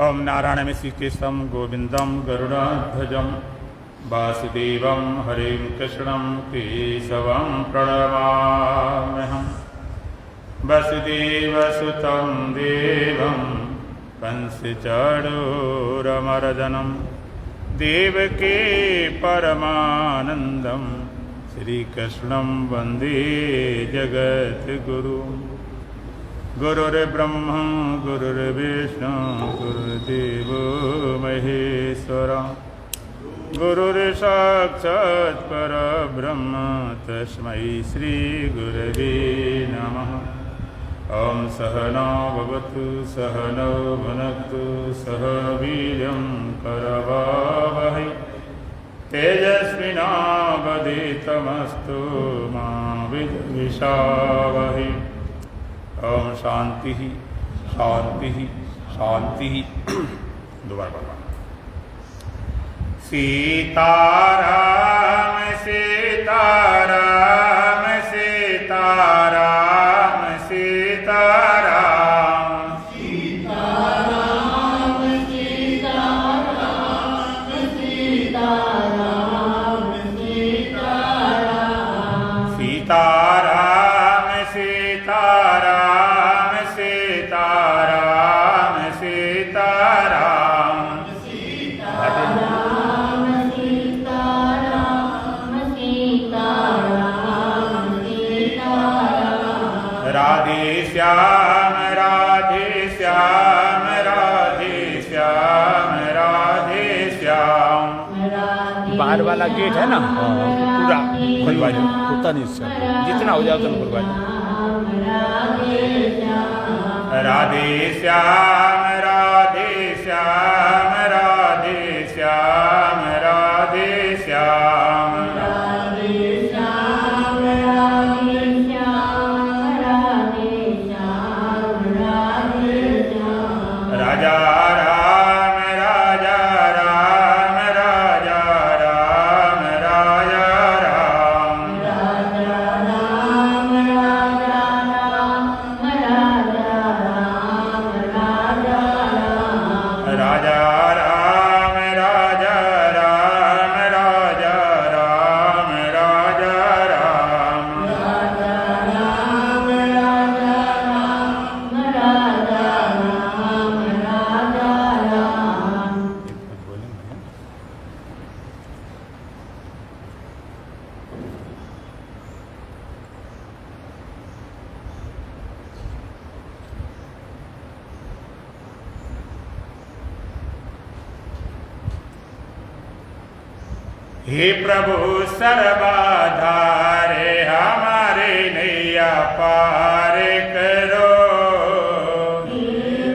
ओम नारायणमिषिकेशं गोविंदं गरुडाध्वजं वासुदेवं हरिं कृष्णं केशवं प्रणमाम्यहम्। वसुदेवसुतं देवं कंसचाणूरमर्दनं देवकी परमानन्दं श्रीकृष्णं वन्दे जगद्गुरुम्। गुरुर्ब्रह्मा गुरुर्विष्णु गुरुर्देवो महेश्वरः गुरुर्साक्षात् परब्रह्म तस्मै श्रीगुरवे नमः। ॐ सहना भवतु सहनौ भुनक्तु सह वीर्यं करवावहै तेजस्विनावधीतमस्तु मा विद्विषावहै। ओम शांति शांति शांति। दोबारा बाबा। सीताराम सीताराम सीताराम सीताराम सीताराम सीताराम सीताराम सीताराम सीताराम सीताराम सीताराम सीताराम सीताराम सीताराम सीताराम सीताराम। राधे श्याम राधे श्याम राधे श्याम राधे श्याम। बाहर वाला गेट है ना, पूरा खुलवा दो, खुलता नहीं इससे, जितना हो जाए उतना खुलवा दो। राधे श्याम राधे श्याम राधे श्याम राधे श्याम। राधे श्याम राधे श्याम राधे श्याम राधे श्याम। राजा राम राजा राम राजा राम राजा राम। राजा राम राजा राम राजा राम राजा राम। राजा राम राजा राम राजा राम राजा राम। राजा राम राजा राम राजा राम राजा राम। हे प्रभु सर्वाधारे हमारे नैया पार करो। हे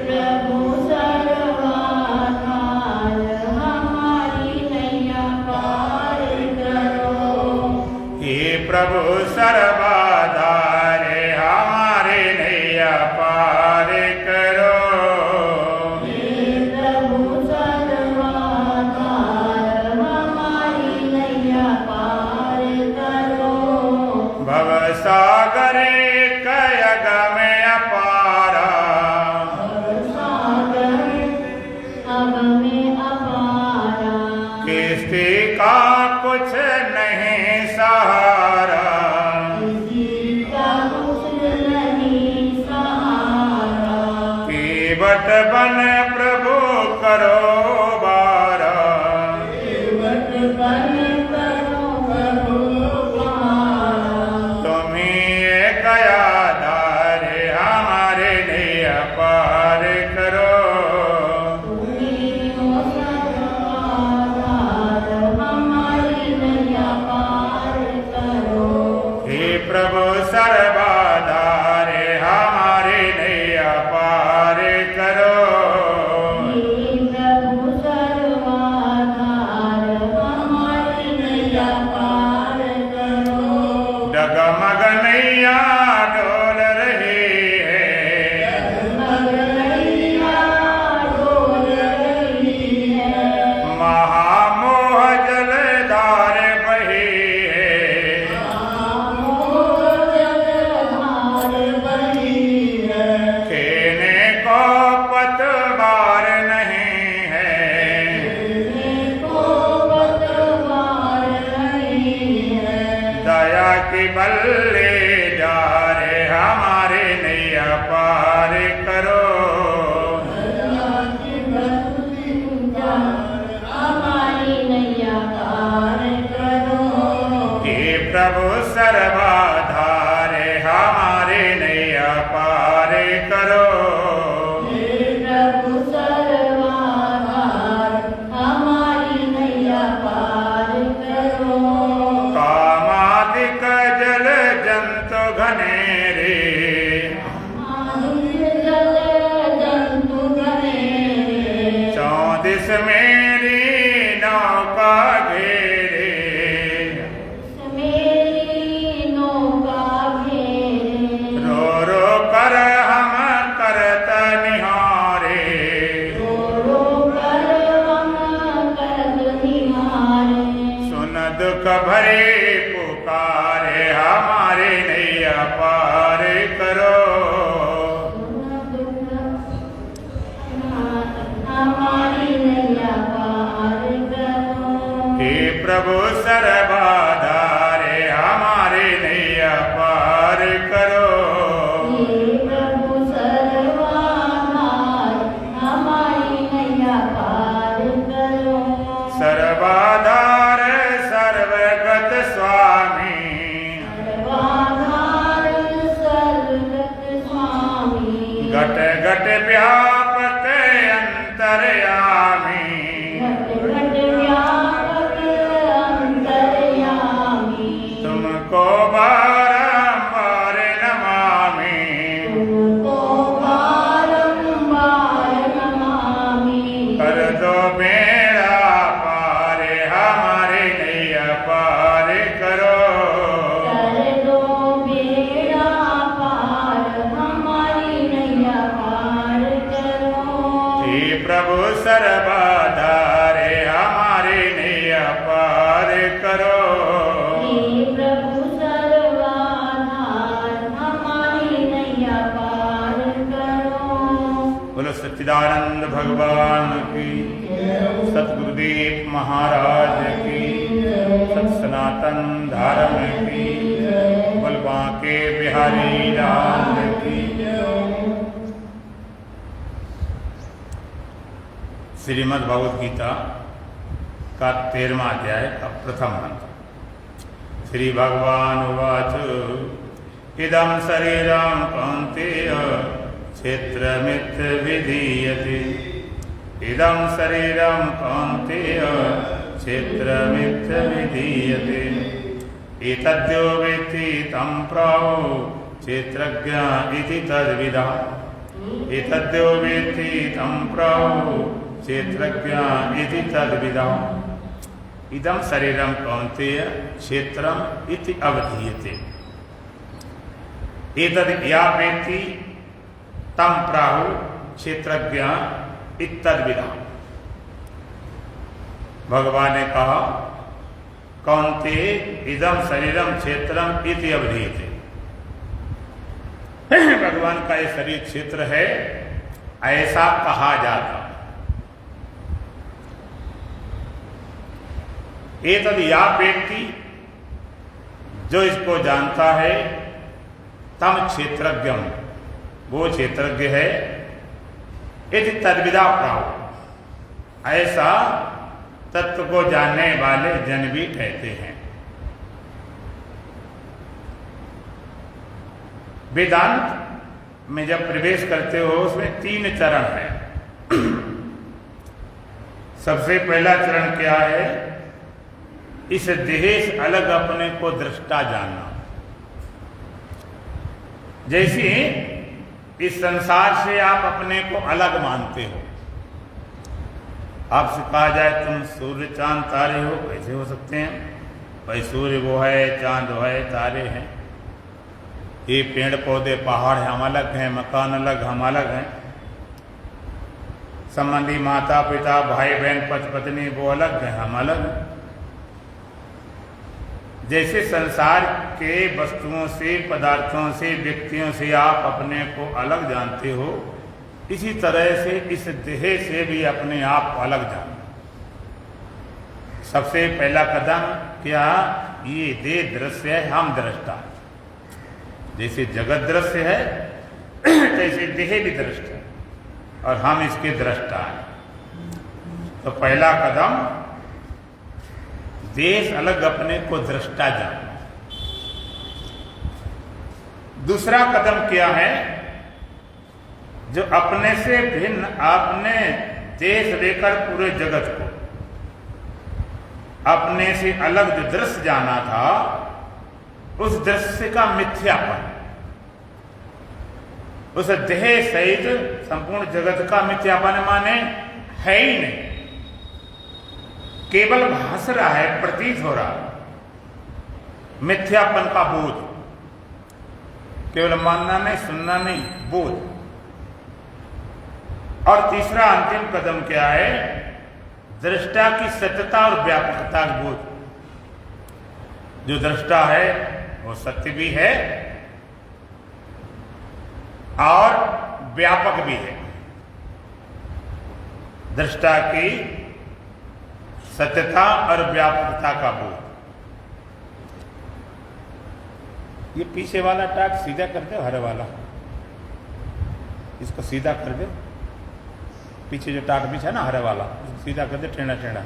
प्रभु सर्वाधार हमारी नैया पार करो। हे प्रभु सर्वाधारे हमारे नैया पार करो। हे प्रभु सर्वाधार हमारी नैया पार करो। भव सागरे कयगम अपारा सागर अब में अपारा। किस्ती का कुछ नहीं सहारा। किसी का कुछ नहीं सहारा। केवट बन प्रभु करो बारा। केवट बन करो करो पारा। तुम्ही एक आधार हमारे नैया पार करो। तुम्हीं हो सर्वाधार हमारी नैया पार करो। हे प्रभु सर्वाधारे हमारे नैया पार करो। हे प्रभु भरे पुकारे हमारे नैया पार करो। हमारी नैया पार करो। हे प्रभु सर्वाधारे हमारे नैया पार करो। हे प्रभु सर्वाधार हमारी नैया पार करो। सर्वाधार सर्वगत स्वामी सर्वाधार सर्वगत स्वामी घट घट व्यापक अंतर्यामी घट घट व्यापक अंतर्यामी तुमको बारंबार नमामि तुमको बारंबार नमामि। कर दो बेड़ा पार हमारे नैया पार करो। कर दो बेड़ा पार हमारी नैया पार करो। हे प्रभु सर्वाधारे हमारे नैया पार करो। हे प्रभु सर्वाधार हमारी नैया पार करो। बोलो सच्चिदानंद भगवान की, सतगुरुदेव महाराज की, सत सनातन धर्म की, बोल बांके बिहारी लाल की। श्रीमद् भगवद गीता का 13वां अध्याय का प्रथम मंत्र। श्री भगवान उवाच इदं शरीरं कौन्तेय क्षेत्रमित्यभिधीयते। इदं शरीरं कौन्तेय क्षेत्रमित्यभिधीयते। एतद्यो वेत्ति तं प्राहो क्षेत्रज्ञ इति तद्विदः। एतद्यो वेत्ति तं प्राहो क्षेत्रज्ञ इति तद्विदः। इदं शरीरं कौन्तेय क्षेत्रम इति अवधीयते। एतद् या वेत्ति तं प्राहु क्षेत्रज्ञ इत्तद्विदः। भगवान ने कहा कौन्तेय इदं शरीरम क्षेत्रम इति अवधीयते। भगवान का ये शरीर क्षेत्र है ऐसा कहा जाता। एतद् या व्यक्ति जो इसको जानता है तम क्षेत्रज्ञम वो क्षेत्रज्ञ है। यदि तद्विदा प्राहु ऐसा तत्व को जानने वाले जन भी कहते हैं। वेदांत में जब प्रवेश करते हो उसमें 3 चरण है। सबसे पहला चरण क्या है? इस देह से अलग अपने को दृष्टा जानना। जैसे इस संसार से आप अपने को अलग मानते हो। आपसे कहा जाए तुम सूर्य चांद तारे हो, कैसे हो सकते हैं? भाई सूर्य वो है, चांद वो है, तारे हैं। ये पेड़ पौधे पहाड़ हम अलग हैं, मकान अलग हम अलग हैं। संबंधी माता पिता भाई बहन पति पत्नी वो अलग हैं हम अलग हैं। जैसे संसार के वस्तुओं से पदार्थों से व्यक्तियों से आप अपने को अलग जानते हो, इसी तरह से इस देह से भी अपने आप को अलग जानो। सबसे पहला कदम क्या? ये देह दृश्य है, हम दृष्टा। जैसे जगत दृश्य है तैसे देह भी दृष्ट है और हम इसके दृष्टा हैं। तो पहला कदम देश अलग अपने को दृष्टा जानना। दूसरा कदम क्या है? जो अपने से भिन्न आपने देश लेकर पूरे जगत को अपने से अलग जो दृश्य जाना था उस दृश्य का मिथ्यापन, उस देह सहित संपूर्ण जगत का मिथ्यापन माने है ही नहीं, केवल भास रहा है, प्रतीत हो रहा। मिथ्यापन का बोध, केवल मानना नहीं, सुनना नहीं, बोध। और तीसरा अंतिम कदम क्या है? दृष्टा की सत्यता और व्यापकता का बोध। जो दृष्टा है वो सत्य भी है और व्यापक भी है। दृष्टा की सत्यता और व्यापकता का बोध। ये पीछे वाला टाट सीधा कर दो, हरे वाला इसको सीधा कर दे। पीछे जो टाट पीछे है ना हरे वाला, इसको सीधा कर दे, टेढ़ा टेढ़ा।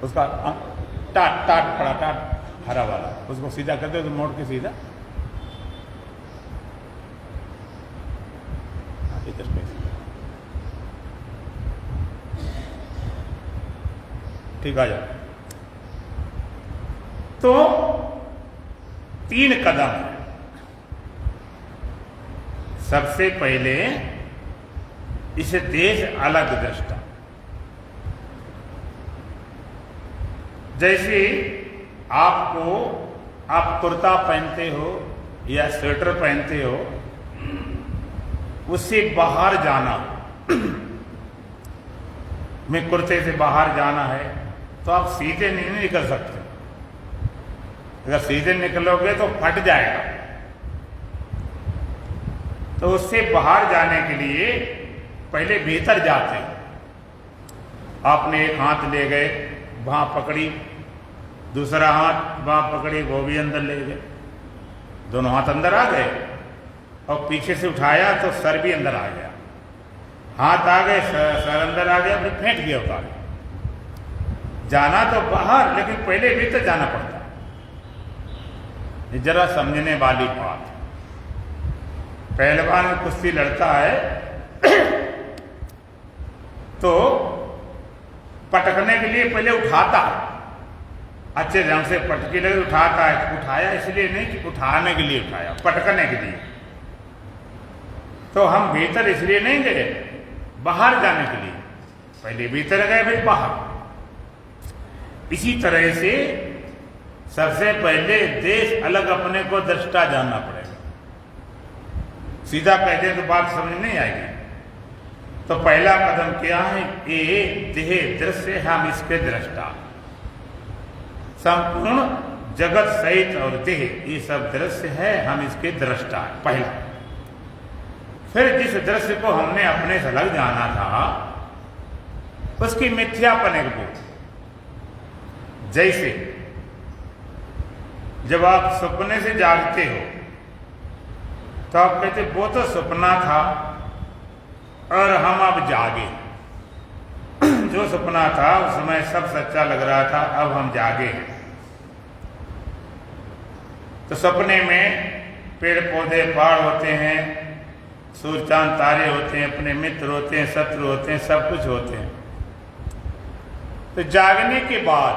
उसका टाट टाट पड़ा, टाट हरा वाला, उसको सीधा कर दे तो मोड़ के सीधा। इधर पे ठीक आ जाओ। तो 3 कदम है। सबसे पहले इसे देश अलग दृष्टा। जैसे आप कुर्ता पहनते हो या स्वेटर पहनते हो, उससे बाहर जाना में कुर्ते से बाहर जाना है तो आप सीधे नहीं निकल सकते। अगर सीधे निकलोगे तो फट जाएगा। तो उससे बाहर जाने के लिए पहले भीतर जाते हैं। आपने एक हाथ ले गए, वहां पकड़ी, दूसरा हाथ वहां पकड़ी, वो भी अंदर ले गए, दोनों हाथ अंदर आ गए, और पीछे से उठाया तो सर भी अंदर आ गया। हाथ आ गए, सर अंदर आ गया, फिर फेंक दिया उतार। जाना तो बाहर, लेकिन पहले भीतर जाना पड़ता। ये जरा समझने वाली बात। पहलवान कुश्ती लड़ता है तो पटकने के लिए पहले उठाता है, अच्छे ढंग से पटकी लगे उठाता है। उठाया इसलिए नहीं कि उठाने के लिए उठाया, पटकने के लिए। तो हम भीतर इसलिए नहीं गए, बाहर जाने के लिए। पहले भीतर गए फिर बाहर। इसी तरह से सबसे पहले देश अलग अपने को दृष्टा जानना पड़ेगा। सीधा कहते तो बात समझ नहीं आएगी। तो पहला कदम क्या है? ये देह दृश्य, हम इसके दृष्टा। संपूर्ण जगत सहित और देह ये सब दृश्य है, हम इसके दृष्टा है। पहला। फिर जिस दृश्य को हमने अपने से अलग जाना था उसकी मिथ्यापन एक बोध। जैसे जब आप सपने से जागते हो तो आप कहते वो तो सपना था और हम अब जागे। जो सपना था उस समय सब सच्चा लग रहा था, अब हम जागे हैं। तो सपने में पेड़ पौधे पहाड़ होते हैं, सूर्य चांद तारे होते हैं, अपने मित्र होते हैं, शत्रु होते हैं, सब कुछ होते हैं। तो जागने के बाद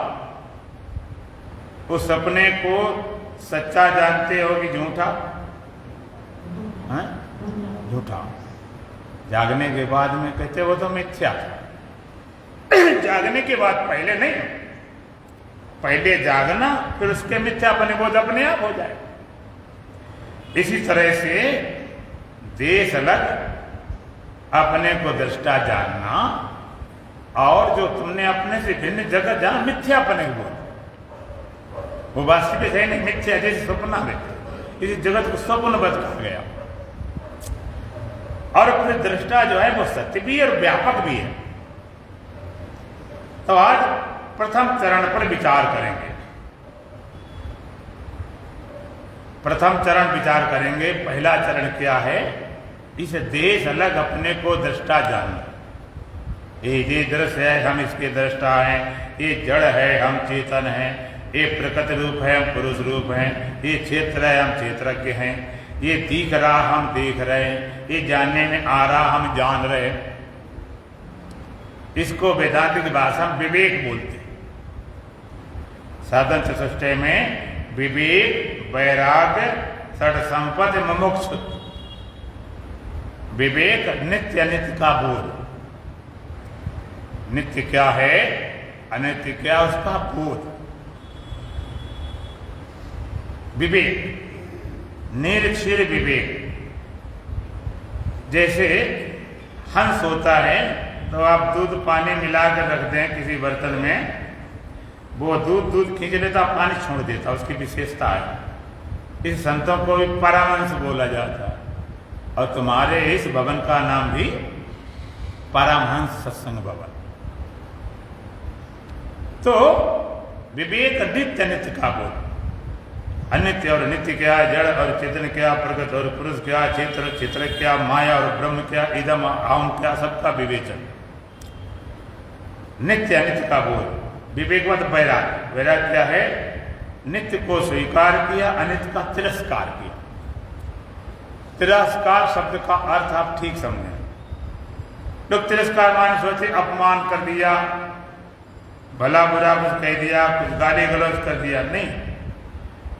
उस सपने को सच्चा जानते हो कि झूठा? झूठा। जागने के बाद में कहते वो तो मिथ्या था। जागने के बाद पहले नहीं, पहले जागना फिर उसके मिथ्यापन बोध अपने आप हो जाए। इसी तरह से देश अलग, अपने को दृष्टा जानना, और जो तुमने अपने से भिन्न जगह जाना मिथ्यापन बोध, वो वास्तविक है नहीं, मिथ्या। जैसे सपना में इस जगत को स्वप्नवत कहा गया। और फिर दृष्टा जो है वो सत्य भी है और व्यापक भी है। तो आज प्रथम चरण पर विचार करेंगे। प्रथम चरण विचार करेंगे। पहला चरण क्या है? इस देश अलग अपने को दृष्टा जानना। ये दृश्य है, हम इसके दृष्टा हैं। ये जड़ है, हम चेतन हैं। ये प्रकृति रूप है, हम पुरुष रूप हैं। ये क्षेत्र है, हम क्षेत्रज्ञ हैं। ये दिख रहा, हम देख रहे हैं। ये जानने में आ रहा, हम जान रहे हैं। इसको वेदांतिक भाषा में विवेक बोलते हैं। साधन चतुष्टय में विवेक, वैराग्य, षड संपत्ति, मुमुक्षु। विवेक नित्य अनित्य का बोध। नित्य क्या है, अनित्य क्या, उसका बोध। विवेक, निरक्षीर विवेक। जैसे हंस होता है, तो आप दूध पानी मिला कर रख दें किसी बर्तन में, वो दूध खींच लेता, पानी छोड़ देता, उसकी विशेषता है। इस संतों को भी परमहंस बोला जाता है, और तुम्हारे इस भवन का नाम भी परमहंस सत्संग भवन। तो विवेक नित्य नित्य का बोल, अनित्य और नित्य क्या, जड़ और चेतन क्या, प्रगत और पुरुष क्या, क्षेत्र क्षेत्र क्या, माया और ब्रह्म क्या, इदम आम क्या, सबका विवेचन। नित्य अनित्य का बोल, विवेकवत वैराग। वैराग क्या है? नित्य को स्वीकार किया, अनित्य का तिरस्कार किया। तिरस्कार शब्द का अर्थ आप ठीक समझें। लोग तिरस्कार माने सोचे अपमान कर दिया, भला बुरा कुछ कह दिया, कुछ गाली गलौज कर दिया, नहीं।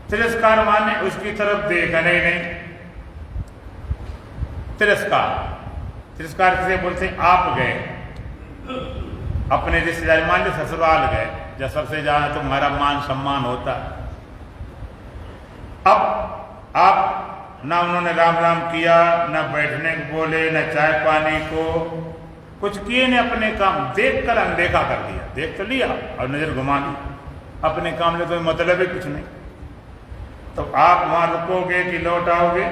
तिरस्कार माने उसकी तरफ देखा नहीं। तिरस्कार किसे बोलते हैं? आप गए अपने रिश्तेदार, मान लो ससुराल गए, जब सबसे ज्यादा तुम्हारा मान सम्मान होता। अब आप ना उन्होंने राम राम किया, ना बैठने को बोले, ना चाय पानी को कुछ किए, ने अपने काम देख कर अनदेखा कर दिया। देख तो लिया और नजर घुमा ली, अपने काम में कोई मतलब ही कुछ नहीं। तो आप वहां रुकोगे कि लौट आओगे?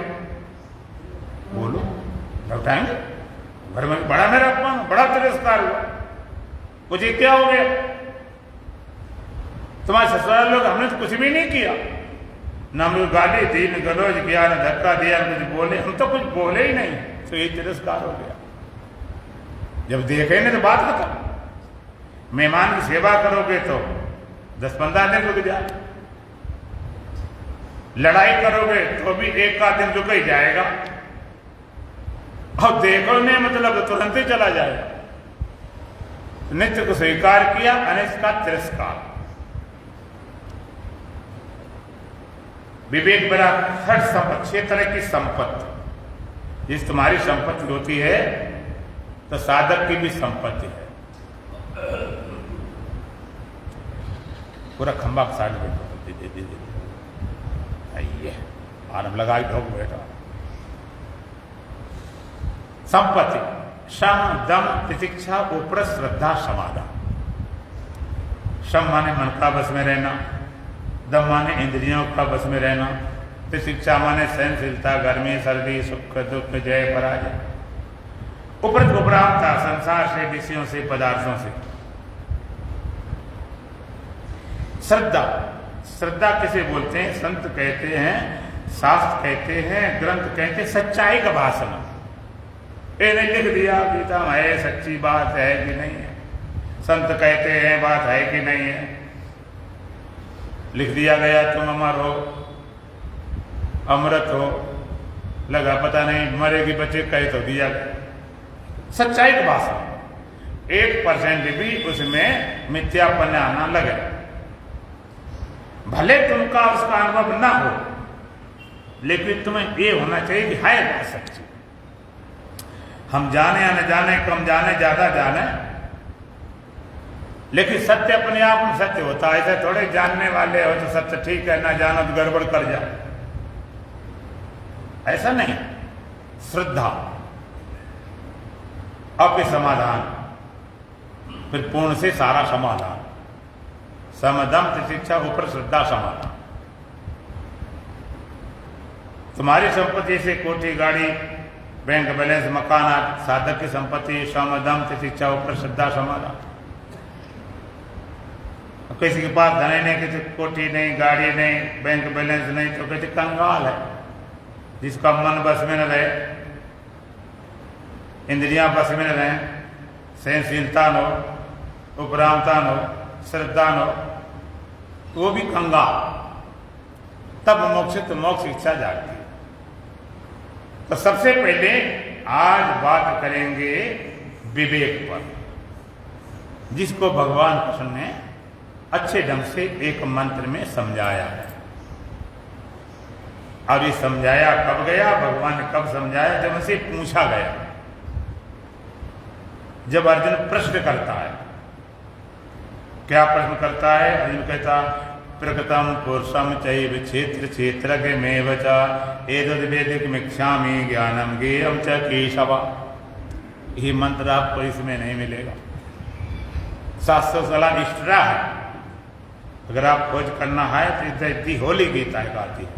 बोलो, लौटाएंगे। घर में बड़ा मेरा अपमान, बड़ा तिरस्कार हुआ, मुझे क्या हो गया? तुम्हारे ससुराल लोग, हमने तो कुछ भी नहीं किया, ना मुझे गाली दी, न गलौज किया, न धक्का दिया, कुछ बोले, हम तो कुछ बोले ही नहीं, तो ये तिरस्कार हो गया। जब देखे नहीं तो बात खत्म। मेहमान की सेवा करोगे तो 10-15 दिन रुक जाए, लड़ाई करोगे तो भी एक का दिन रुक ही जाएगा, और देखो नहीं मतलब तुरंत ही चला जाएगा। नित्य को स्वीकार किया, अनित्य का तिरस्कार। विवेक बड़ा हर संपत्ति, 6 तरह की संपत्ति। जिस तुम्हारी संपत्ति होती है तो साधक की भी संपत्ति है। पूरा खंबा साइड में आइए, आराम लगा ढोक बैठा। संपत्ति, शम दम तितिक्षा ऊपर श्रद्धा समाधान। शम माने मन का बस में रहना, दम माने इंद्रियों का बस में रहना, तितिक्षा माने सहनशीलता, गर्मी सर्दी, सुख दुख जय पराजय, उपरत उपरांता संसार से, विषयों से, पदार्थों से। श्रद्धा, श्रद्धा किसे बोलते हैं? संत कहते हैं, शास्त्र कहते हैं, ग्रंथ कहते हैं सच्चाई का भाषण। ये नहीं लिख दिया गीता में है, सच्ची बात है कि नहीं है, संत कहते हैं बात है कि नहीं है, लिख दिया गया तुम अमर हो, अमृत हो, लगा पता नहीं मरेगी बच्चे, कहे तो दिया गया। सच्चाई का भाषण, 1% भी उसमें मिथ्यापन आना लगे, भले तुमका उसका अनुभव ना हो, लेकिन तुम्हें ये होना चाहिए कि है बात सच्ची। हम जाने या न जाने, कम जाने ज्यादा जाने, लेकिन सत्य अपने आप में सत्य होता है। ऐसे थोड़े जानने वाले हो तो सत्य ठीक है, ना जानो तो गड़बड़ कर जाए, ऐसा नहीं। श्रद्धा, अब समाधान, फिर पूर्ण से सारा समाधान। समदम तितिक्षा ऊपर श्रद्धा समाधान। तुम्हारी संपत्ति से कोठी गाड़ी, बैंक बैलेंस, मकान, साधक की संपत्ति, समदम तितिक्षा ऊपर श्रद्धा समाधान। किसी के पास धन नहीं, किसी कोठी नहीं, गाड़ी नहीं, बैंक बैलेंस नहीं, तो कहते कंगाल है। जिसका मन बस में न रहे, इंद्रियां बस में न रहे, सहनशीलता न हो, उपरामता न हो, श्रद्धा न हो, वो भी कंगाल। तब मोक्ष इच्छा जाती है। तो सबसे पहले आज बात करेंगे विवेक पर, जिसको भगवान कृष्ण ने अच्छे ढंग से एक मंत्र में समझाया है। अब ये समझाया कब गया, भगवान ने कब समझाया? जब उनसे पूछा गया, जब अर्जुन प्रश्न करता है। क्या प्रश्न करता है? अर्जुन कहता, प्रकृतम पुरुषम चैव क्षेत्र क्षेत्रज्ञ में च एतद् वेदिकमिच्छामि ज्ञानम ज्ञेयं च केशव। ये मंत्र आपको इसमें नहीं मिलेगा। 700 साल एक्स्ट्रा है, अगर आप खोज करना है तो इतनी होली गीता एक आती है,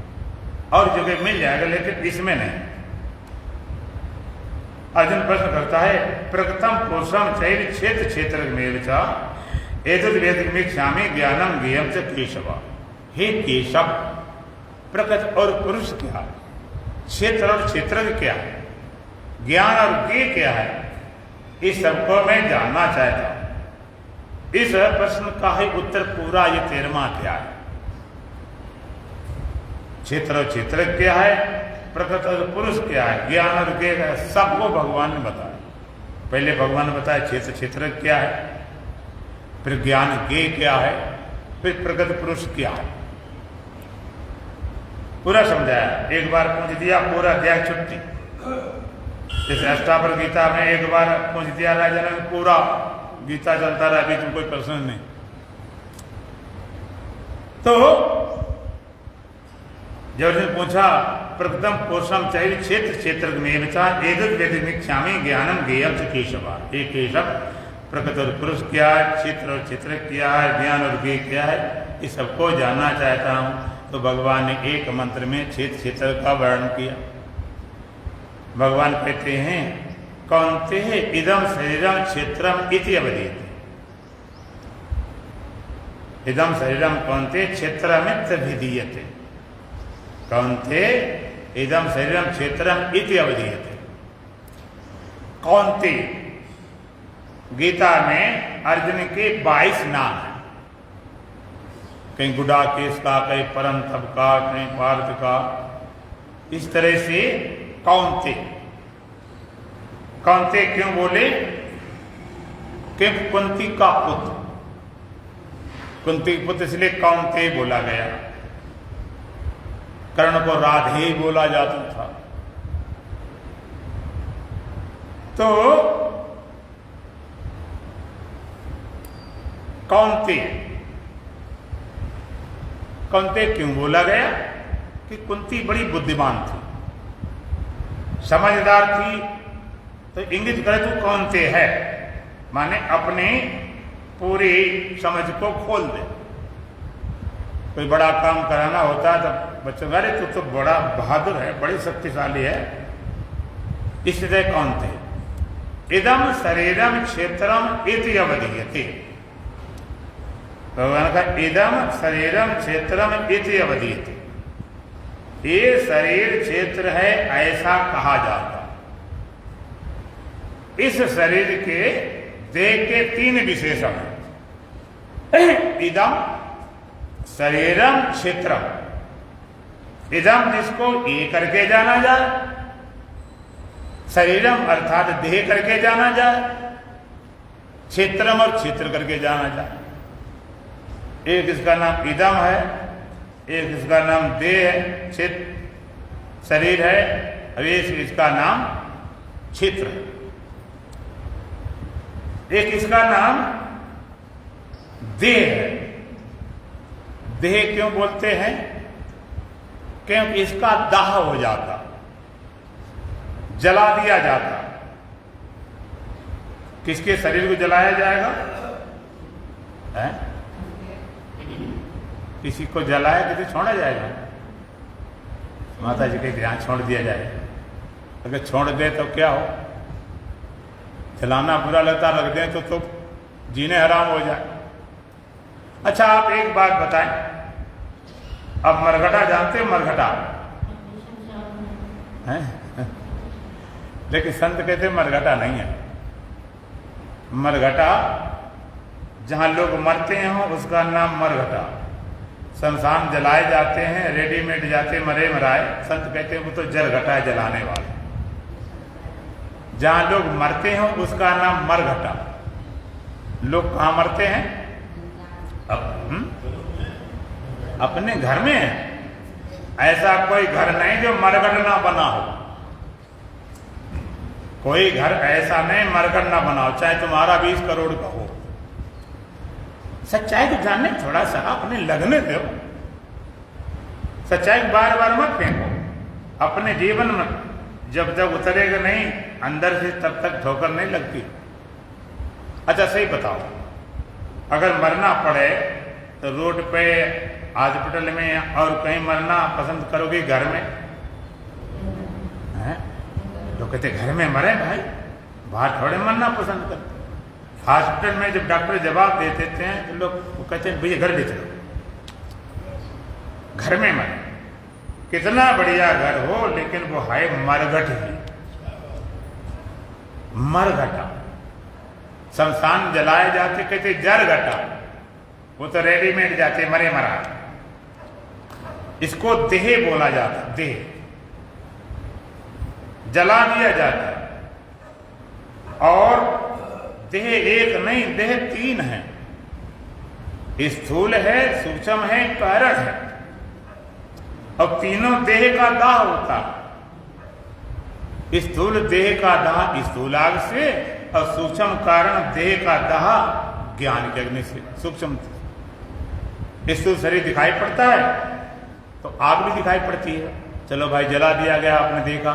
और जगह मिल जाएगा, लेकिन इसमें नहीं। अर्जुन प्रश्न करता है, प्रकृतम पुरुषम चैव क्षेत्र क्षेत्र में एतद्वेदमिच्छामि ज्ञानम ज्ञेयम च केशव। हे केशव, प्रकृति और पुरुष क्या है, क्षेत्र और क्षेत्र क्या है, ज्ञान और ज्ञेय क्या है, इस सबको मैं जानना चाहता हूं। इस प्रश्न का ही उत्तर पूरा ये 13वां अध्याय है। क्षेत्र और क्षेत्र क्या है, प्रकृति और पुरुष क्या है, ज्ञान और ज्ञेय क्या है, सबको भगवान ने बताया। पहले भगवान ने बताया क्षेत्र क्षेत्र क्या है, फिर ज्ञान ज्ञेय क्या है, फिर प्रकृति पुरुष क्या है, पूरा समझाया। एक बार पूछ दिया, पूरा अध्याय छुट्टी। जैसे अष्टावर गीता में एक बार पूछ दिया राजा ने, पूरा गीता चलता रहा, अभी तुम कोई प्रश्न नहीं। तो जब उसने पूछा प्रकृतम पुरुषम चैव क्षेत्र क्षेत्र में एतद्वेदमिच्छामि ज्ञानम ज्ञेयम च केशव। हे केशव, प्रकृति और पुरुष क्या है, क्षेत्र और क्षेत्र क्या है, ज्ञान और ज्ञेय क्या है, इस सबको जानना चाहता हूं। तो भगवान ने एक मंत्र में क्षेत्र क्षेत्र का वर्णन किया। भगवान कहते हैं, कौन्तेय इदम शरीरम क्षेत्रम इति अवधीयते। इदम शरीरम कौन्तेय क्षेत्रमित्यभिधीयते। कौन्तेय इदम शरीरम क्षेत्रम इति अवधीयते। कौन्तेय, गीता में अर्जुन के 22 नाम है। कहीं गुडाकेश का, कहीं परंतप का, कहीं पार्थ का, इस तरह से कौन्तेय। कौन्तेय क्यों बोले, क्योंकि कुंती का पुत्र, कुंती पुत्र इसलिए कौन्तेय बोला गया। कर्ण को राधे बोला जाता था। तो कौन्तेय, कौन्तेय क्यों बोला गया कि कुंती बड़ी बुद्धिमान थी, समझदार थी, तो इंगित करे तू कौन्तेय है, माने अपने पूरी समझ को खोल दे। कोई बड़ा काम कराना होता है तब बच्चों, अरे तू तो बड़ा बहादुर है, बड़ी शक्तिशाली है, इसलिए कौन्तेय। इदम शरीरम क्षेत्रम इति अवधीयते। भगवान का इदम शरीरम क्षेत्रम इति अवधीयते, ये शरीर क्षेत्र है ऐसा कहा जाता। इस शरीर के देह के 3 विशेषण हैं। इदम शरीरम क्षेत्रम। इदम जिसको ए करके जाना जाए, शरीरम अर्थात देह करके जाना जाए, क्षेत्रम और क्षेत्र करके जाना जाए। एक इसका नाम इदम है, एक इसका नाम देह है, क्षेत्र शरीर है, और इसका नाम क्षेत्र है। एक इसका नाम देह है। देह क्यों बोलते हैं, क्योंकि इसका दाह हो जाता, जला दिया जाता। किसके शरीर को जलाया जाएगा है? किसी को जलाया किसी छोड़ा जाएगा? माता जी के ध्यान छोड़ दिया जाए। अगर छोड़ दे तो क्या हो, जलाना बुरा लगता, रख दें तो जीने हराम हो जाए। अच्छा आप एक बात बताएं, अब मरघटा जानते हैं? मरघटा है, लेकिन संत कहते मरघटा नहीं है। मरघटा जहां लोग मरते हैं उसका नाम मरघटा। शमशान जलाए जाते हैं, रेडीमेड जाते मरे मराए, संत कहते हैं वो तो जरघटा है, जलाने वाले। जहां लोग मरते हैं उसका नाम मरघटा। लोग कहां मरते हैं? अपने घर में है। ऐसा कोई घर नहीं जो मरघट ना बना हो। कोई घर ऐसा नहीं मरघट ना बना हो, चाहे तुम्हारा 20 करोड़ का हो। सच्चाई को जानने थोड़ा सा अपने लगने दो। सच्चाई बार बार मत फेंको। अपने जीवन में जब तक उतरेगा नहीं अंदर से तब तक ठोकर नहीं लगती। अच्छा सही बताओ, अगर मरना पड़े तो रोड पे, हॉस्पिटल में और कहीं मरना पसंद करोगे, घर में? हैं? लोग कहते घर में मरे भाई, बाहर थोड़े मरना पसंद करते। हॉस्पिटल में जब डॉक्टर जवाब दे देते हैं तो लोग कहते हैं भैया घर ले चलो, घर में मरे। कितना बढ़िया घर हो लेकिन वो है मरघट ही, मरघटा। शमशान जलाए जाते कहते जर घटा, वो तो रेडीमेड जाते मरे मरा। इसको देह बोला जाता, देह जला दिया जाता। और देह एक नहीं, देह तीन है, स्थूल है, सूक्ष्म है, कारण है, और तीनों देह का दाह होता। स्थूल देह का दाह स्थूल आग से, और सूक्ष्म कारण देह का दाह ज्ञान के अग्नि से। सूक्ष्म स्थूल शरीर दिखाई पड़ता है तो आग भी दिखाई पड़ती है, चलो भाई जला दिया गया, आपने देखा।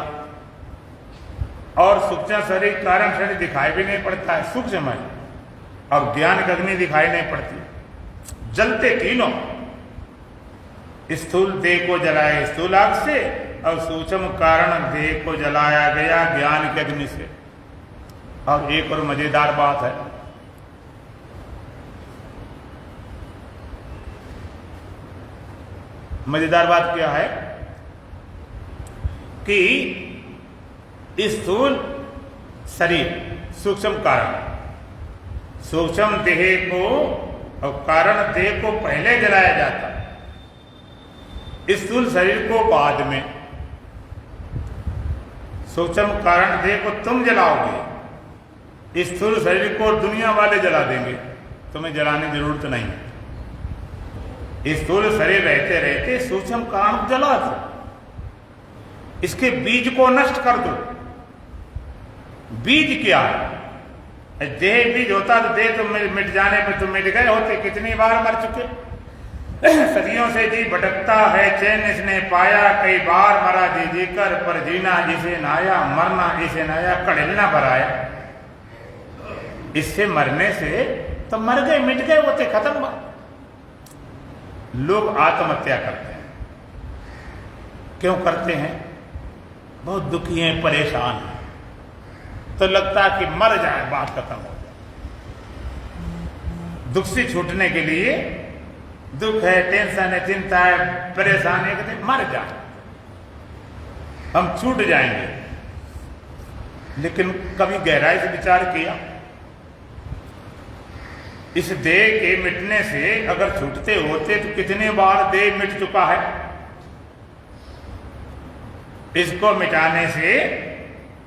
और सूक्ष्म शरीर कारण शरीर दिखाई भी नहीं पड़ता है, सूक्ष्म है, और ज्ञान की अग्नि दिखाई नहीं पड़ती। जलते तीनों, स्थूल देह को जलाया स्थूल आग से, और सूक्ष्म कारण देह को जलाया गया ज्ञान की अग्नि से। और एक और मजेदार बात है, मजेदार बात क्या है कि स्थूल शरीर, सूक्ष्म कारण, सूक्ष्म देह को और कारण देह को पहले जलाया जाता, स्थूल शरीर को बाद में। सूक्ष्म कारण देह को तुम जलाओगे, स्थूल शरीर को दुनिया वाले जला देंगे, तुम्हें जलाने की जरूरत नहीं है। स्थूल शरीर रहते रहते सूक्ष्म कारण जला दो, इसके बीज को नष्ट कर दो। बीज क्या है? देह बीज होता तो देह तो मिट जाने पर तो मिट गए होते, कितनी बार मर चुके। सदियों से जी भटकता है चैन इसने पाया, कई बार मरा जी जीकर, पर जीना जिसे नाया, मरना जिसे नाया, कड़ेलना भराया। इससे मरने से तो मर गए, मिट गए होते, खत्म बात। लोग आत्महत्या करते हैं, क्यों करते हैं? बहुत दुखी हैं, परेशान हैं, तो लगता है कि मर जाए, बात खत्म हो जाए। दुख से छूटने के लिए, दुख है, टेंशन है, चिंता है, परेशानी है, कहते मर जाए, हम छूट जाएंगे। लेकिन कभी गहराई से विचार किया, इस देह के मिटने से अगर छूटते होते तो कितने बार देह मिट चुका है। इसको मिटाने से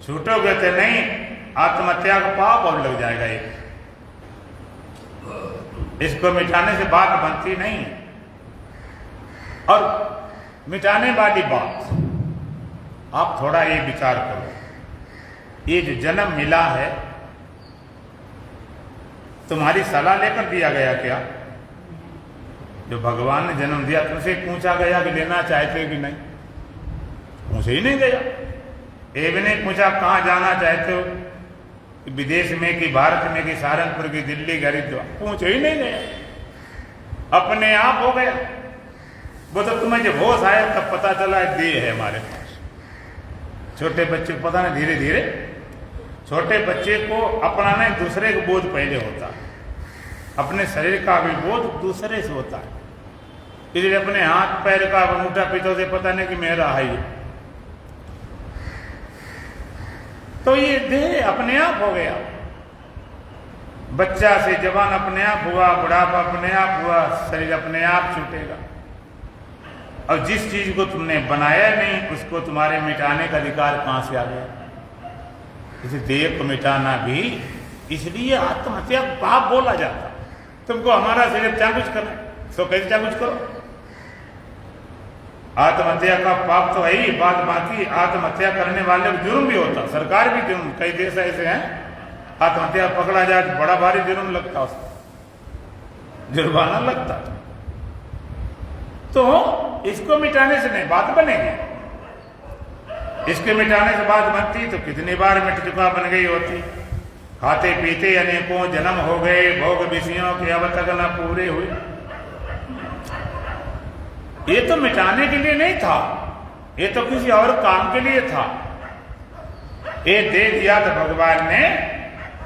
छूटोगे तो नहीं, आत्महत्या का पाप और लग जाएगा एक। इसको मिटाने से बात बनती नहीं। और मिटाने वाली बात, आप थोड़ा ये विचार करो, ये जो जन्म मिला है तुम्हारी सलाह लेकर दिया गया क्या? जो भगवान ने जन्म दिया तुमसे पूछा गया कि लेना चाहते कि नहीं? पूछे ही नहीं गया। ये भी नहीं पूछा कहाँ जाना चाहते हो, कि विदेश में कि भारत में कि सहारनपुर की दिल्ली हरिद्वार, पूछे ही नहीं गया, अपने आप हो गया। वो तो तुम्हें जब होश आया तब पता चला देह है हमारे पास। छोटे बच्चे को पता नहीं, धीरे धीरे छोटे बच्चे को अपना नहीं, दूसरे को बोध पहले होता है, अपने शरीर का भी बोध दूसरे से होता है। इसलिए अपने हाथ पैर का अंगूठा पीछे से पता नहीं कि मेरा है ये, तो ये देह अपने आप हो गया। बच्चा से जवान अपने आप हुआ, बुढ़ापा अपने आप हुआ, शरीर अपने आप छूटेगा। और जिस चीज को तुमने बनाया नहीं उसको तुम्हारे मिटाने का अधिकार कहां से आ गया? इस देह को मिटाना भी इसलिए आत्महत्या पाप बोला जाता। तुमको हमारा शरीर क्या कुछ करना, तो कैसे क्या कुछ करो? आत्महत्या का पाप तो है ही, बात बाकी आत्महत्या करने वाले को जुर्म भी होता, सरकार भी जुर्म, कई देश ऐसे हैं आत्महत्या पकड़ा जाए तो बड़ा भारी जुर्म लगता, उसको जुर्माना लगता। तो इसको मिटाने से नहीं बात बनेगी, इसके मिटाने से बात बनती तो कितनी बार मिट चुका बन गई होती। खाते पीते अनेकों जन्म हो गए, भोग विषयों के अब तक न पूरे हुए। ये तो मिटाने के लिए नहीं था, ये तो किसी और काम के लिए था। ये दे दिया तो भगवान ने,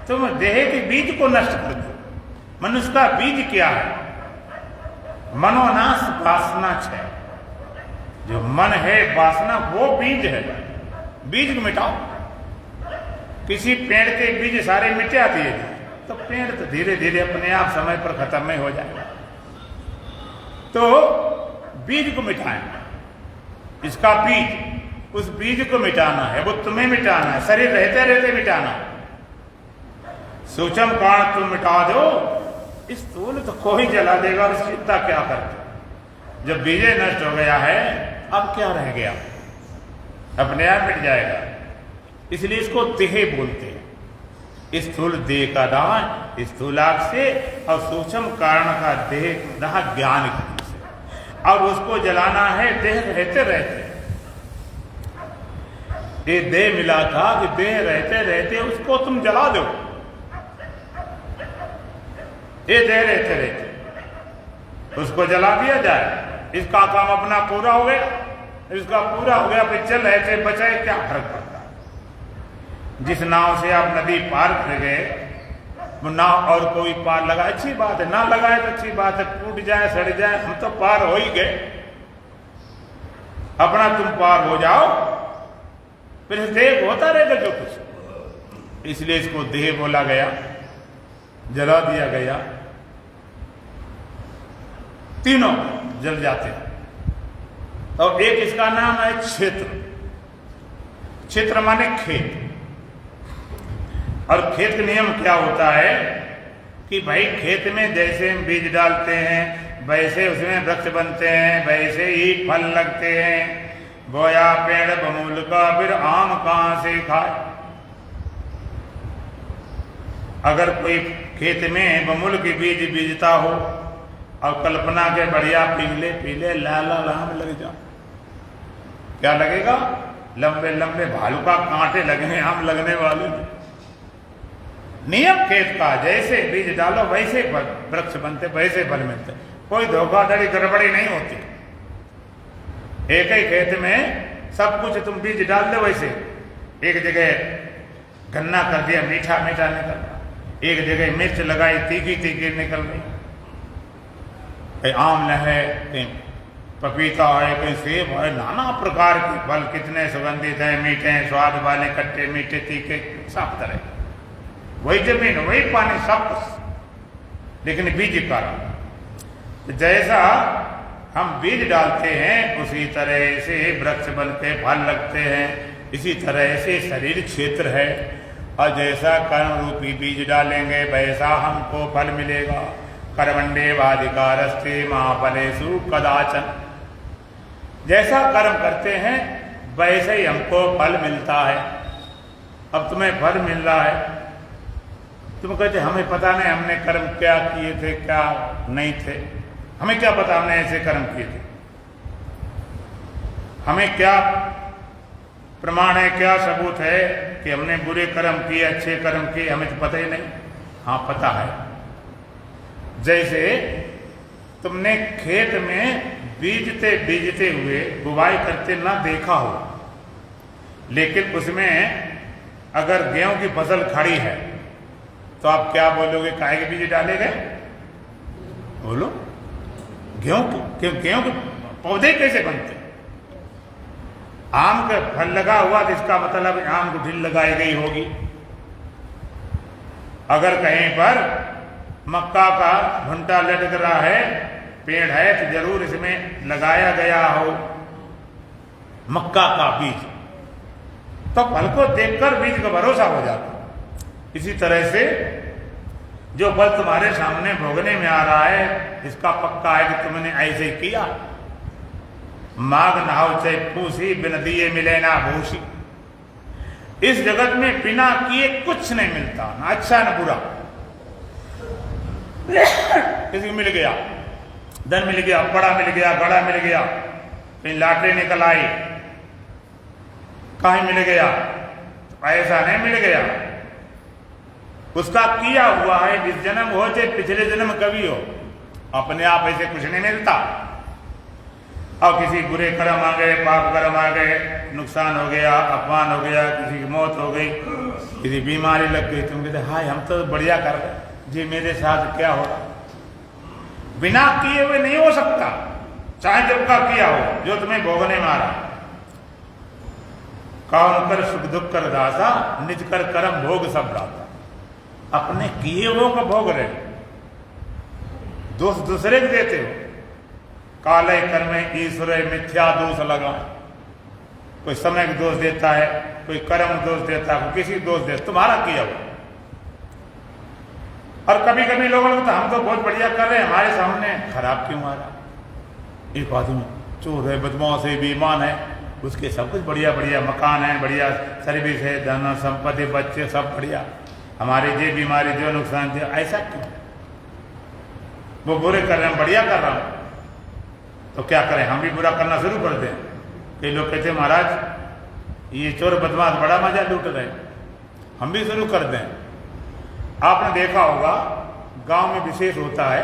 तुम देह के बीज को नष्ट कर दो। मनुष्य का बीज क्या है? मनोनाश वासना है। जो मन है वासना वो बीज है, बीज को मिटाओ। किसी पेड़ के बीज सारे मिटा दिए तो पेड़ तो धीरे धीरे अपने आप समय पर खत्म में हो जाएगा। तो बीज को मिटाएं, इसका बीज, उस बीज को मिटाना है, वो तुम्हें मिटाना है, शरीर रहते रहते मिटाना। सूक्ष्म कारण तुम मिटा दो, इस स्थूल तो कोई जला देगा, उस चिंता क्या करते। जब बीज नष्ट हो गया है, अब क्या रह गया? अपने आप मिट जाएगा। इसलिए इसको देह बोलते हैं। स्थूल देह का दाह स्थूलाग से और सूक्ष्म कारण का देह दाह ज्ञान से, और उसको जलाना है देह रहते रहते। ये देह मिला था कि देह रहते रहते उसको तुम जला दो। ये देह रहते रहते उसको जला दिया जाए, इसका काम अपना पूरा हो गया। इसका पूरा हो गया, फिर चल रहे थे, बचाए क्या फर्क पड़ता। जिस नाव से आप नदी पार कर गए, वो नाव और कोई पार लगा, अच्छी बात है, ना लगाए तो अच्छी बात है, टूट जाए सड़ जाए, हम तो पार हो ही गए। अपना तुम पार हो जाओ, फिर देह होता रहेगा जो कुछ। इसलिए इसको देह बोला गया, जला दिया गया। तीनों जल जाते हैं। और एक इसका नाम है क्षेत्र। क्षेत्र माने खेत। और खेत का नियम क्या होता है कि भाई खेत में जैसे हम बीज डालते हैं वैसे उसमें वृक्ष बनते हैं, वैसे ही फल लगते हैं। बोया पेड़ बमूल का, फिर आम कहां से खाए। अगर कोई खेत में बमूल के बीज बीजता हो और कल्पना के बढ़िया पीले पीले लाला लाम लग जाओ, क्या लगेगा? लंबे लंबे भालू का कांटे लगने, आम लगने वाले। नियम खेत का, जैसे बीज डालो वैसे वृक्ष बनते, वैसे फल मिलते। कोई धोखाधड़ी गड़बड़ी नहीं होती। एक ही खेत में सब कुछ तुम बीज डाल दो, वैसे एक जगह गन्ना कर दिया, मीठा मीठा निकल रहा, एक जगह मिर्च लगाई, तीखी तीखी निकल रही। कहीं आम है, कहीं पपीता है, कहीं सेब है, नाना प्रकार के फल, कितने सुगंधित हैं, मीठे हैं, स्वाद वाले, खट्टे मीठे तीखे, सब तरह। वही जमीन वही पानी सब कुछ, लेकिन बीज का रंग। जैसा हम बीज डालते हैं उसी तरह से वृक्ष बनते फल लगते हैं। इसी तरह से शरीर क्षेत्र है, और जैसा कर्म रूपी बीज डालेंगे वैसा हमको फल मिलेगा। कर्मण्येवाधिकारस्ते मा फलेषु कदाचन। जैसा कर्म करते हैं वैसे ही हमको फल मिलता है। अब तुम्हें फल मिल रहा है, तुम कहते हमें पता नहीं हमने कर्म क्या किए थे क्या नहीं थे। हमें क्या पता हमने ऐसे कर्म किए थे? हमें क्या प्रमाण है, क्या सबूत है कि हमने बुरे कर्म किए अच्छे कर्म किए? हमें तो पता ही नहीं। हाँ पता है। जैसे तुमने खेत में बीजते हुए बुवाई करते ना देखा हो, लेकिन उसमें अगर गेहूं की फसल खड़ी है तो आप क्या बोलोगे? काहे के बीज डाले गए? बोलो गेहूं के पौधे कैसे बनते? आम का फल लगा हुआ तो इसका मतलब आम को ढील लगाई गई होगी। अगर कहीं पर मक्का का भुंटा लटक रहा है, पेड़ है, तो जरूर इसमें लगाया गया हो मक्का का बीज, तो फल को देखकर बीज का भरोसा हो जाता। इसी तरह से जो फल तुम्हारे सामने भोगने में आ रहा है, इसका पक्का है कि तुमने ऐसे किया। माग नहाओ चाहे पूसी, बिन दिए मिले ना भूसी। इस जगत में बिना किए कुछ नहीं मिलता, ना अच्छा ना बुरा। किसी को मिल गया, धन मिल गया, बड़ा मिल गया, गड़ा मिल गया, कहीं लॉटरी निकल आई, कहीं मिल गया, ऐसा नहीं मिल गया। उसका किया हुआ है, इस जन्म हो चाहे पिछले जन्म कभी हो, अपने आप ऐसे कुछ नहीं मिलता। और किसी बुरे कर्म आ गए, पाप कर्म आ गए, नुकसान हो गया, अपमान हो गया, किसी की मौत हो गई, किसी बीमारी लग गई, तुम कहते हाय हम तो बढ़िया कर रहे, जी मेरे साथ क्या हो रहा। बिना किए हुए नहीं हो सकता, चाहे जब का किया हो, जो तुम्हें भोगने मारा। काम कर सुख दुख कर दासा, निज कर कर्म भोग सब राता। अपने किए हुओं का भोग रहे, दोष दूसरे को देते हो। काले कर्म ईश्वर मिथ्या दोष लगा, कोई समय को दोष देता है, कोई कर्म दोष देता है, कोई किसी दोष देता, तुम्हारा किया हुआ। और कभी कभी लोगों को तो हम तो बहुत बढ़िया कर रहे हैं, हमारे सामने खराब क्यों आ रहा। एक आदमी चोर है, बदमाश है, बेईमान है, उसके सब कुछ बढ़िया बढ़िया मकान है, बढ़िया सर्विस है, धन संपत्ति, बच्चे सब बढ़िया, हमारे जो बीमारी जो नुकसान थे, ऐसा क्यों। वो बुरे कर रहे हैं, बढ़िया कर रहा हूं, तो क्या करें, हम भी बुरा करना शुरू कर दें। कई लोग कहते हैं महाराज ये चोर बदमाश बड़ा मजा लूट रहे, हम भी शुरू कर दें। आपने देखा होगा गांव में विशेष होता है,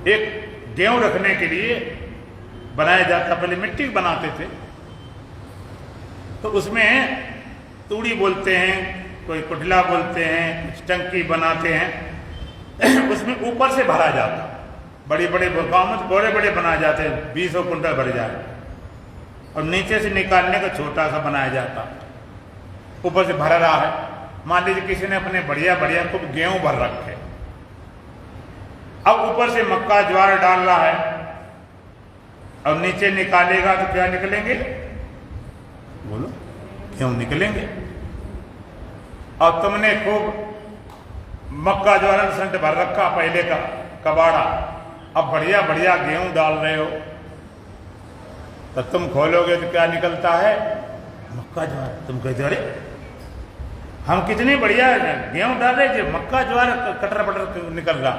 एक गेहूं रखने के लिए बनाया जाता, पहले मिट्टी बनाते थे, तो उसमें तूड़ी बोलते हैं, कोई कुटला बोलते हैं, कुछ टंकी बनाते हैं, उसमें ऊपर से भरा जाता, बड़े बड़े गाँव में बड़े बड़े बनाए जाते, 20 कुंटल भर जाए, और नीचे से निकालने का छोटा सा बनाया जाता, ऊपर से भर रहा है। मान लीजिए किसी ने अपने बढ़िया बढ़िया खूब गेहूं भर रखे, अब ऊपर से मक्का ज्वार डाल रहा है, और नीचे निकालेगा तो क्या निकलेंगे, बोलो, गेहूं निकलेंगे। और तुमने खूब मक्का ज्वार संट भर रखा पहले का कबाड़ा, अब बढ़िया बढ़िया गेहूं डाल रहे हो, तो तुम खोलोगे तो क्या निकलता है, मक्का ज्वार। तुम कहते अरे हम कितनी बढ़िया गेहूं डाल रहे थे, मक्का ज्वार कटर पटर निकल रहा,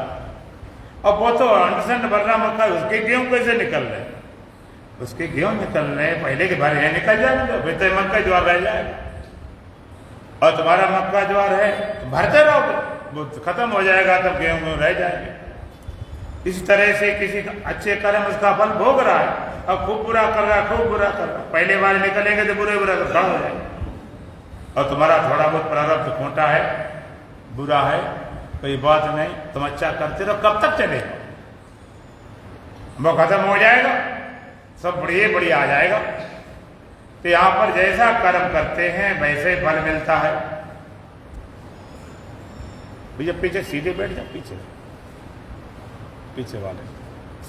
अब वो तो अंडसंड भर रहा मक्का, उसके गेहूं कैसे निकल रहे, उसके गेहूं निकल रहे, पहले के भर है निकल जाएंगे, फिर तो मक्का ज्वार रह जाएगा। और तुम्हारा मक्का ज्वार है तो भरते रहोगे, वो खत्म हो जाएगा, तब गेहूं रह जाएंगे। इस तरह से किसी का अच्छे कर्म उसका फल भोग रहा है, अब खूब बुरा कर रहा है, खूब बुरा कर रहा है, पहले बार निकलेंगे तो बुरे बुरा खड़ा हो जाएगा। और तुम्हारा थोड़ा बहुत प्रारब्ध खोटा है, बुरा है, कोई बात नहीं, तुम अच्छा करते रहो, कब तक चलेगा, वो खत्म हो जाएगा, सब बढ़िया बढ़िया आ जाएगा। तो यहां पर जैसा कर्म करते हैं वैसे फल मिलता है। भैया पीछे सीधे बैठ जाओ, पीछे पीछे वाले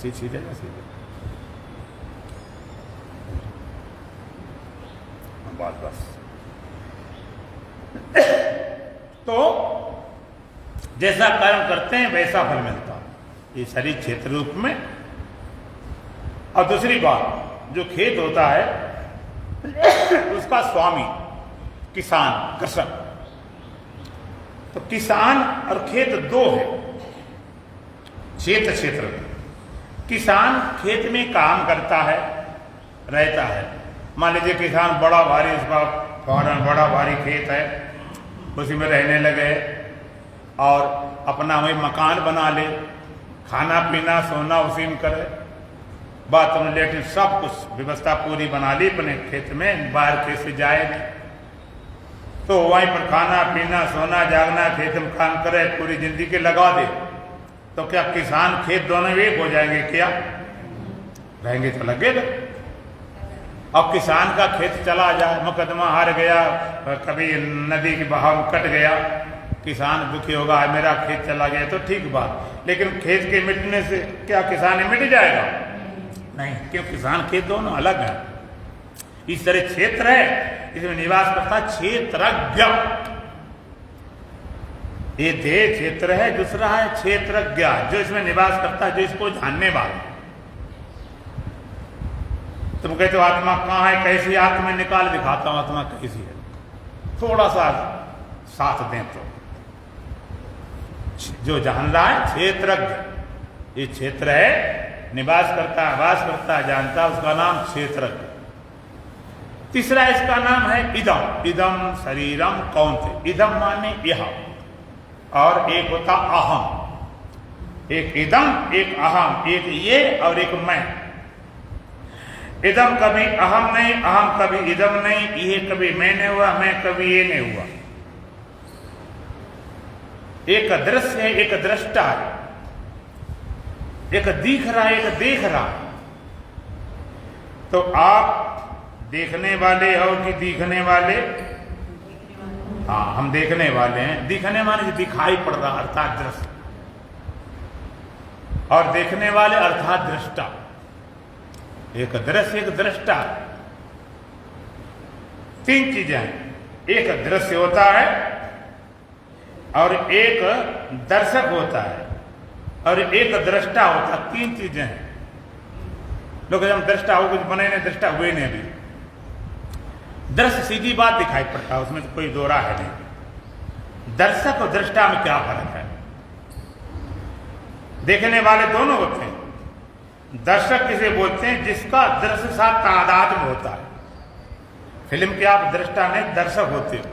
सीधे ना सीधे, बस बस। तो जैसा कर्म करते हैं वैसा फल मिलता है, ये शरीर क्षेत्र रूप में। और दूसरी बात, जो खेत होता है उसका स्वामी किसान, कृषक। तो किसान और खेत दो है, क्षेत्र। किसान खेत में काम करता है, रहता है। मान लीजिए किसान बड़ा भारी, उसका फॉर्म बड़ा भारी खेत है, उसी में रहने लगे और अपना वही मकान बना ले, खाना पीना सोना उसी में करे, बाथरूम लेटरिन सब कुछ व्यवस्था पूरी बना ली अपने खेत में, बाहर खेत से जाए नहीं, तो वहीं पर खाना पीना सोना जागना खेत में काम करे, पूरी जिंदगी के लगा दे, तो क्या किसान खेत दोनों एक हो जाएंगे, क्या रहेंगे तो लगेगा। अब किसान का खेत चला जाए, मुकदमा हार गया, कभी नदी के बहाव कट गया, किसान दुखी होगा, मेरा खेत चला गया, तो ठीक बात, लेकिन खेत के मिटने से क्या किसान मिट जाएगा, नहीं, क्यों, किसान खेत दोनों अलग हैं। इस तरह क्षेत्र है, इसमें निवास करता क्षेत्रज्ञ, ये देह क्षेत्र है, दूसरा है क्षेत्रज्ञ, जो इसमें निवास करता है, जो इसको जानने वाला। तुम कहते हो आत्मा कहाँ है, कैसी आत्मा, निकाल दिखाता हूं आत्मा कैसी है, थोड़ा सा साथ दें तो। जो जान रहा है क्षेत्रज्ञ, ये क्षेत्र है निवास करता है, वास करता है, जानता है, उसका नाम क्षेत्रज्ञ। तीसरा इसका नाम है इदम। इदम शरीरम कौन्ते। इदम माने यह, और एक होता अहम। एक इदम, एक अहम, एक ये और एक मैं। इदम कभी अहम नहीं, अहम कभी इदम नहीं, ये कभी मैं नहीं हुआ, मैं कभी ये नहीं हुआ। एक दृश्य है, एक दृष्टा है, एक दिख रहा है, एक देख रहा है। तो आप देखने वाले हो कि दिखने वाले? हाँ, हम देखने वाले हैं। दिखने वाले दिखाई पड़ रहा अर्थात दृश्य, और देखने वाले अर्थात दृष्टा। एक दृश्य, एक दृष्टा, तीन चीजें हैं। एक दृश्य होता है और एक दर्शक होता है और एक दृष्टा होता है। तीन चीजें हैं। लोग हम दृष्टा हो, कुछ बने नहीं, दृष्टा हुए नहीं। अभी दृश्य सीधी बात दिखाई पड़ता है, उसमें तो कोई दो राह है नहीं। दर्शक और दृष्टा में क्या फर्क है? देखने वाले दोनों होते हैं। दर्शक किसे बोलते हैं? जिसका दृश्य साथ तादाद में होता है। फिल्म के आप दृष्टा नहीं, दर्शक होते हो।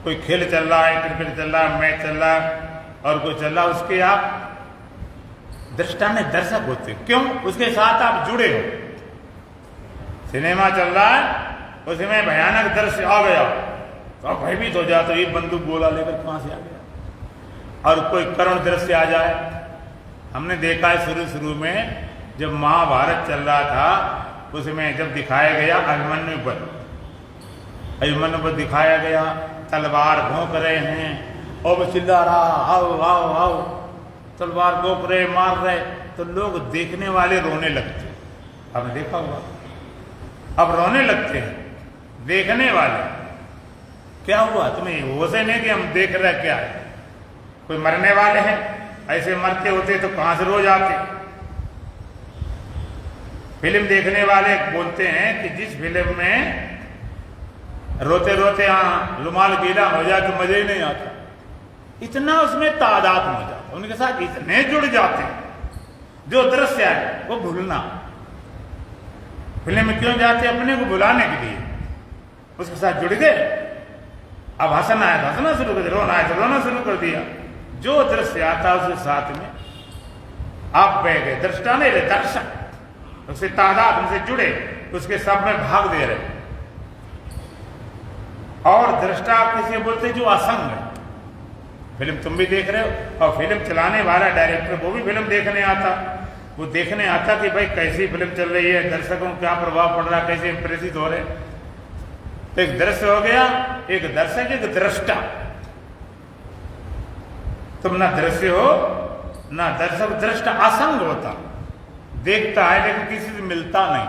कोई खेल चल रहा है, क्रिकेट चल रहा है, मैच चल रहा है और कोई चल रहा है, उसके आप दृष्टा नहीं, दर्शक होते हो। क्यों? उसके साथ आप जुड़े हो। सिनेमा चल रहा है, उसमें भयानक दृश्य आ गया तो आप भयभीत हो जाते हो, ये बंदूक गोला लेकर कहां से आ गया। और कोई करुण दृश्य आ जाए। हमने देखा है शुरू में जब महाभारत चल रहा था, उसमें जब दिखाया गया अभिमन्यु पर दिखाया गया, तलवार भोंक रहे हैं और वो चिल्ला रहा, आओ आओ आओ, तलवार भोंक रहे, मार रहे, तो लोग देखने वाले रोने लगते। आपने देखा होगा, अब रोने लगते हैं देखने वाले। क्या हुआ तुम्हें? होश नहीं कि हम देख रहे क्या है? कोई मरने वाले हैं, ऐसे मरते होते तो कहां से रोज आते। फिल्म देखने वाले बोलते हैं कि जिस फिल्म में रोते रोते रुमाल गीला हो जाए तो मजा ही नहीं आता। इतना उसमें तादाद हो जाता, उनके साथ इतने जुड़ जाते हैं। जो दृश्य है वो भूलना। फिल्म में क्यों जाते? अपने को भुलाने के लिए। उसके साथ जुड़ गए, अब हंसना है तो हंसना शुरू कर दिया, रोना है तो रोना शुरू कर दिया। जो दृश्य आता उसके साथ में आप बह गए। दृष्टा नहीं रहे, दर्शक। उससे तादाद, उनसे जुड़े, उसके सब में भाग दे रहे। और दृष्टा किसे बोलते? जो असंग है। फिल्म तुम भी देख रहे हो और फिल्म चलाने वाला डायरेक्टर वो भी फिल्म देखने आता। वो देखने आता कि भाई कैसी फिल्म चल रही है, दर्शकों को क्या प्रभाव पड़ रहा, कैसे इंप्रेसित हो रहे। तो एक दृश्य हो गया, एक दर्शक, एक दृष्टा। तुम ना दृश्य हो ना दर्शक। दृष्टा असंग होता, देखता है लेकिन किसी से मिलता नहीं।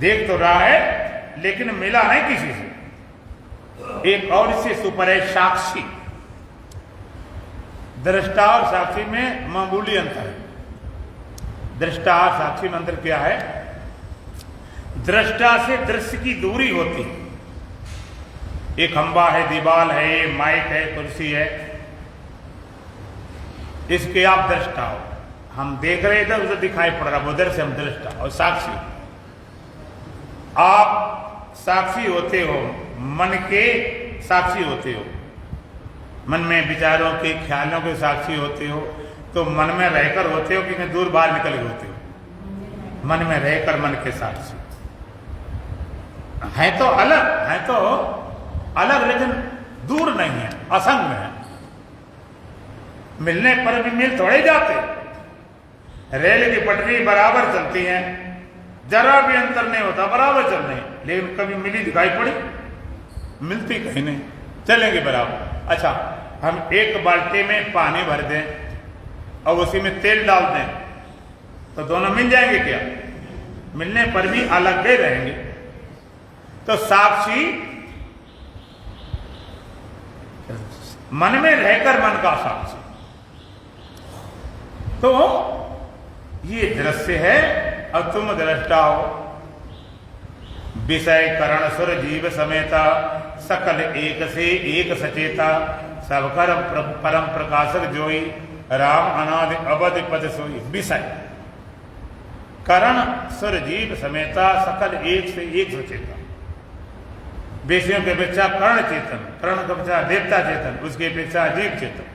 देख तो रहा है लेकिन मिला नहीं किसी से। एक और इससे सुपर है साक्षी। दृष्टा और साक्षी में मामूली अंतर है। दृष्टा और साक्षी में अंतर क्या है? दृष्टा से दृश्य की दूरी होती है। एक खंबा है, दीवार है, माइक है, कुर्सी है, इसके आप दृष्टा हो। हम देख रहे थे, उसे दिखाई पड़ रहा, वो दृश्य हम दृष्टा। और साक्षी, आप साक्षी होते हो, मन के साक्षी होते हो। मन में विचारों के, ख्यालों के साक्षी होते हो। तो मन में रहकर होते हो कि दूर बाहर निकल गए होते हो। मन में रहकर मन के साक्षी है तो अलग लेकिन दूर नहीं है, असंग है। मिलने पर भी मिल थोड़े जाते। रेल की पटरी बराबर चलती है, जरा भी अंतर नहीं होता, बराबर चल रही, लेकिन कभी मिली दिखाई पड़ी? मिलती कहीं नहीं, चलेंगे बराबर। अच्छा, हम एक बाल्टी में पानी भर दें और उसी में तेल डाल दें तो दोनों मिल जाएंगे क्या? मिलने पर भी अलग ही रहेंगे। तो साक्षी मन में रहकर मन का साक्षी। तो ये दृश्य है और तुम दृष्टा हो। विषय करण सुर जीव समेता, सकल एक से एक सचेता, सब कर परम प्रकाशक जोई। राम अनादि अवधि पद सोई विषय करण सुर जीव समेता सकल एक से एक सचेता। विषयों की अपेक्षा कर्ण चेतन, कर्ण की अपेक्षा देवता चेतन, उसकी अपेक्षा जीव चेतन।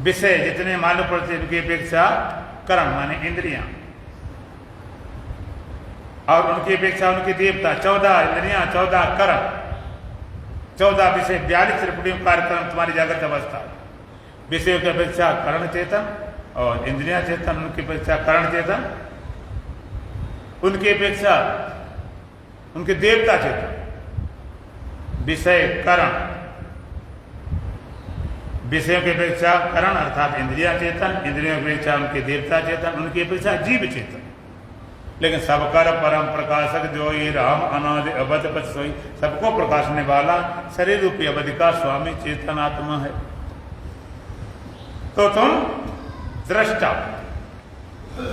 विषय जितने मालूम पड़ते उनकी अपेक्षा कर्ण माने इंद्रियां, और उनकी अपेक्षा उनकी देवता। 14 इंद्रियां, 14 कर्ण, 14 विषय, 42 त्रिपुटियों कार्यक्रम तुम्हारी जागृत अवस्था। विषयों की अपेक्षा कर्ण चेतन और इंद्रियां चेतन, उनकी अपेक्षा कर्ण चेतन, उनकी अपेक्षा उनके देवता चेतन। विषय कर्ण, विषयों की अपेक्षा कर्ण अर्थात इंद्रिया चेतन, इंद्रियों की अपेक्षा उनके देवता चेतन, उनकी अपेक्षा जीव चेतन। लेकिन सबकर परम प्रकाशक जो ये राम अनादि अवधि पद सोई, सबको प्रकाशने वाला शरीर रूपी अवधि का स्वामी चेतन आत्मा है। तो तुम दृष्टा,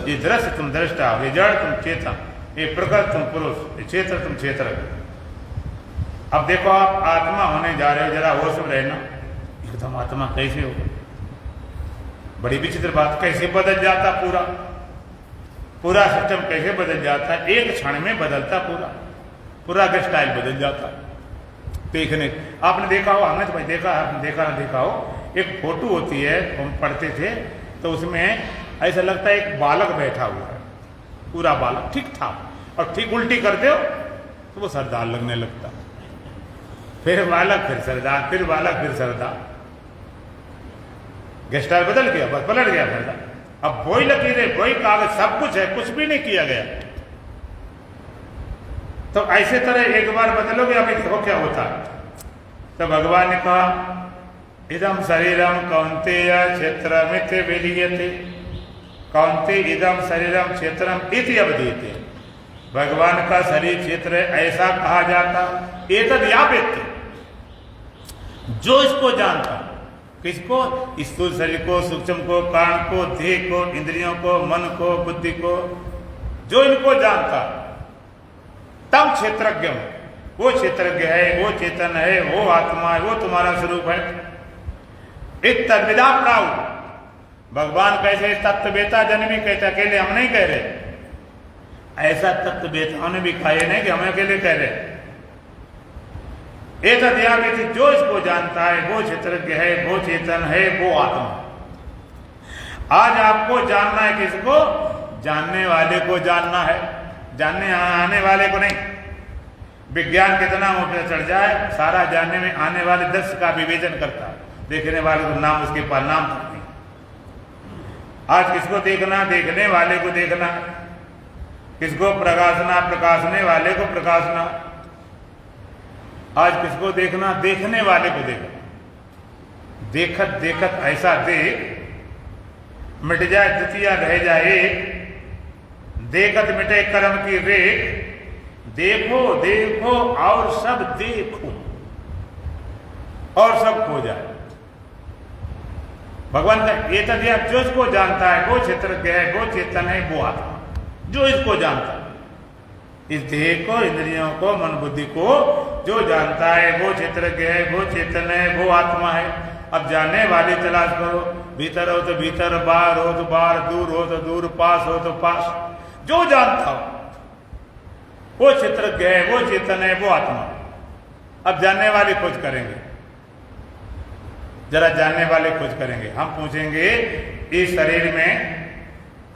ये दृश्य तुम दृष्टा, ये जड़ तुम चेतन, ये प्रकृति तुम पुरुष, ये क्षेत्र तुम क्षेत्र। अब देखो आप आत्मा होने जा रहे हो, जरा होश में रहना। एकदम आत्मा कैसे होगा? बड़ी विचित्र बात, कैसे बदल जाता पूरा सिस्टम कैसे बदल जाता है, एक क्षण में बदलता पूरा का स्टाइल बदल जाता। देखने आपने देखा हो, हमने तो भाई देखा, आपने देखा हो, एक फोटो होती है, हम पढ़ते थे तो उसमें ऐसा लगता है एक बालक बैठा हुआ है, पूरा बालक ठीक था, और ठीक उल्टी करते हो तो वो सरदार लगने लगता। फिर बालक फिर सरदार, फिर बालक फिर सरदार, गेस्टार बदल गया, बस पलट गया सरदार। अब वही लकीरें, वही कागज, सब कुछ है, कुछ भी नहीं किया गया। तो ऐसे तरह एक बार बदलोगे, अब देखो क्या होता है। तो भगवान ने कहा इदम शरीरम कौन्तेय क्षेत्रमित विलीयते, कौन्ते इदम शरीरम क्षेत्रम इति अवधीयते। भगवान का शरीर क्षेत्र ऐसा कहा जाता, एतद यापेत्य, जो इसको जानता। किसको? स्थूल शरीर को, सूक्ष्म को, कारण को, देह को, इंद्रियों को, मन को, बुद्धि को, जो इनको जानता तब क्षेत्रज्ञ, वो क्षेत्रज्ञ है, वो चेतन है, वो आत्मा है, वो तुम्हारा स्वरूप है। एक तद्विदा प्राऊ, भगवान कैसे तत्ववेता जन्मी कहते, अकेले हम नहीं कह रहे, ऐसा तत्ववेताओं ने भी कहा नहीं कि हम अकेले कह रहे। एक अध्यात्म, जो इसको जानता है वो क्षेत्रज्ञ है, वो चेतन है, वो आत्मा। आज आपको जानना है किसको? जानने वाले को जानना है, जानने आने वाले को नहीं। विज्ञान कितना ऊपर चढ़ जाए, सारा जानने में आने वाले दृश्य का विवेचन करता है, देखने वाले को नाम, उसके परिणाम तक नहीं। आज किसको देखना? देखने वाले को देखना, किसको प्रकाशना? प्रकाशने वाले को प्रकाशना। आज किसको देखना? देखने वाले को देखना। देखत देखत ऐसा देख, मिट जाए द्वितीय रह जाए, देखत मिटे कर्म की रेख। देखो देखो और सब देखो, और सब खो जाए। भगवान का ये तथ्य, जो इसको जानता है वो क्षेत्रज्ञ है, वो चेतन है, वो आत्मा। जो इसको जानता है, इस देह को, इंद्रियों को, मन बुद्धि को जो जानता है वो क्षेत्रज्ञ है, वो चेतन है, वो आत्मा है। अब जानने वाली तलाश करो, भीतर हो तो भीतर, बाहर हो तो बाहर, दूर हो तो दूर, पास हो तो पास। जो जानता हो वो क्षेत्रज्ञ है, वो चेतन है, वो आत्मा। अब जानने वाले खोज करेंगे, जरा जानने वाले खोज करेंगे। हम पूछेंगे इस शरीर में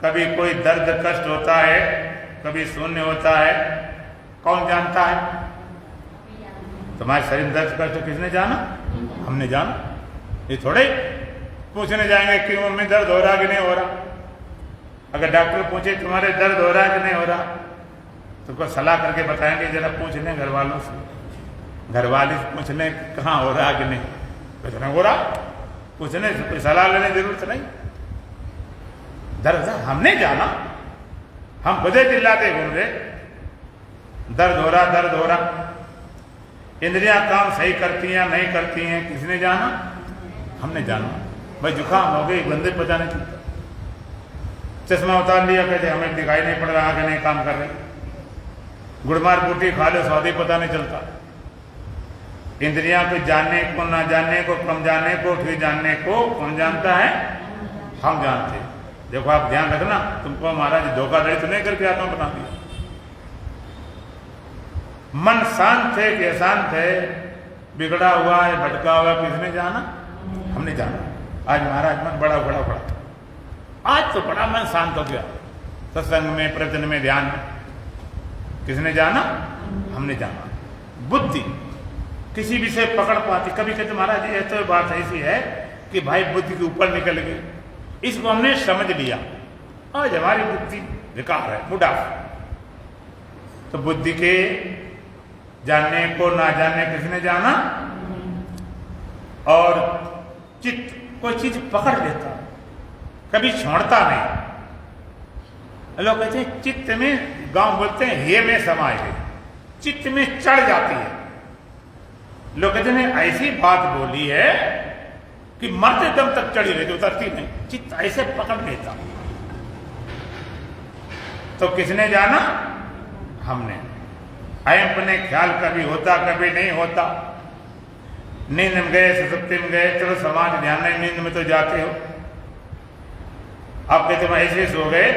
कभी कोई दर्द कष्ट होता है, कभी शून्य होता है, कौन जानता है? तुम्हारे शरीर में दर्द कष्ट किसने जाना? हमने जाना। ये थोड़े पूछने जाएंगे कि मम्मी दर्द हो रहा कि नहीं हो रहा। अगर डॉक्टर पूछे तुम्हारे दर्द हो रहा है कि नहीं हो रहा, तो कोई सलाह करके बताएंगे, जरा पूछ लें घर वालों से, घर वाले पूछ लें कहाँ हो रहा कि नहीं, कुछ नहीं हो रहा, पूछने से कोई सलाह लेने की जरूरत नहीं। दर्द हमने जाना, हम खुदे चिल्लाते घूम रहे, दर्द हो रहा, दर्द हो रहा। इंद्रियां काम सही करती हैं नहीं करती हैं, किसने जाना? हमने जाना। भाई जुकाम हो गई, बंदे पता नहीं चलता, चश्मा उतार लिया, कहते हमें दिखाई नहीं पड़ रहा कि नहीं काम कर रहे। गुड़मार बूटी खा लो, स्वादी पता नहीं चलता। इंद्रियां को जानने को, ना जानने को, कम जानने को, फिर जानने को कौन जानता है? हम जानते हैं। देखो आप ध्यान रखना, तुमको महाराज धोखाधड़ी तो नहीं करके आत्मा बना दिया। मन शांत है कि अशांत है, बिगड़ा हुआ है, भटका हुआ, किसने जाना? हमने जाना। आज महाराज मन बड़ा बड़ा बड़ा, आज तो बड़ा मन शांत हो गया, सत्संग में, प्रवचन में, ध्यान में। किसने जाना? हमने जाना। बुद्धि किसी विषय पकड़ पाती, कभी कहते महाराज ये तो बात ऐसी है कि भाई बुद्धि के ऊपर निकल गई, इसको हमने समझ लिया, आज हमारी बुद्धि बेकार है, मुडा। तो बुद्धि के जानने को, ना जानने किसने जाना? और चित्त कोई चीज पकड़ लेता, कभी छोड़ता नहीं। लोग कहते हैं चित्त में, गांव बोलते हैं हे में समाये गई, चित्त में चढ़ जाती है। लोग कहते हैं ऐसी बात बोली है कि मरते दम तक चढ़ी रहती, उतरती नहीं, चित्त ऐसे पकड़ लेता। तो किसने जाना? हमने। अपने ख्याल कभी होता, कभी नहीं होता। नींद में गए, सुसुप्ति में गए, चलो समाज ध्यान नहीं, नींद में तो जाते हो। आप कहते मैं ऐसे सो गए,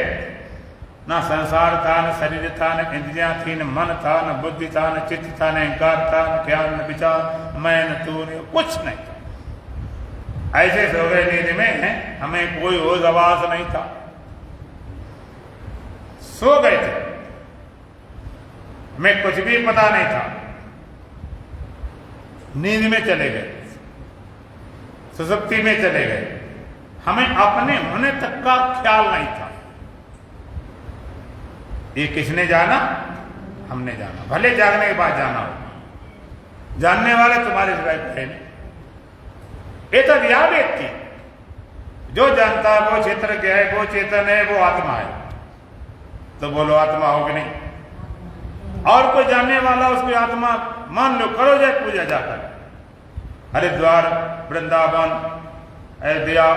ना संसार था, न शरीर था, न इंद्रियां थी, न मन था, न बुद्धि था, न चित्त था, न अहंकार था, न ख्याल, न विचार, मैं न तू, कुछ नहीं था। ऐसे सो गए नींद में, हमें कोई होश आवाज नहीं था, सो गए थे, हमें कुछ भी पता नहीं था, नींद में चले गए, सुसुप्ति में चले गए, हमें अपने होने तक का ख्याल नहीं था। ये किसने जाना? हमने जाना। भले जागने के बाद जाना हो, जानने वाले तुम्हारे सिवाय है नहीं। ये तो या व्यक्ति जो जानता है वो क्षेत्र क्या है, वो चेतन है, वो आत्मा है। तो बोलो आत्मा हो कि नहीं? और कोई जानने वाला उसकी आत्मा मान लो, करो जाए पूजा जाकर, हरिद्वार, वृंदावन, अयोध्या,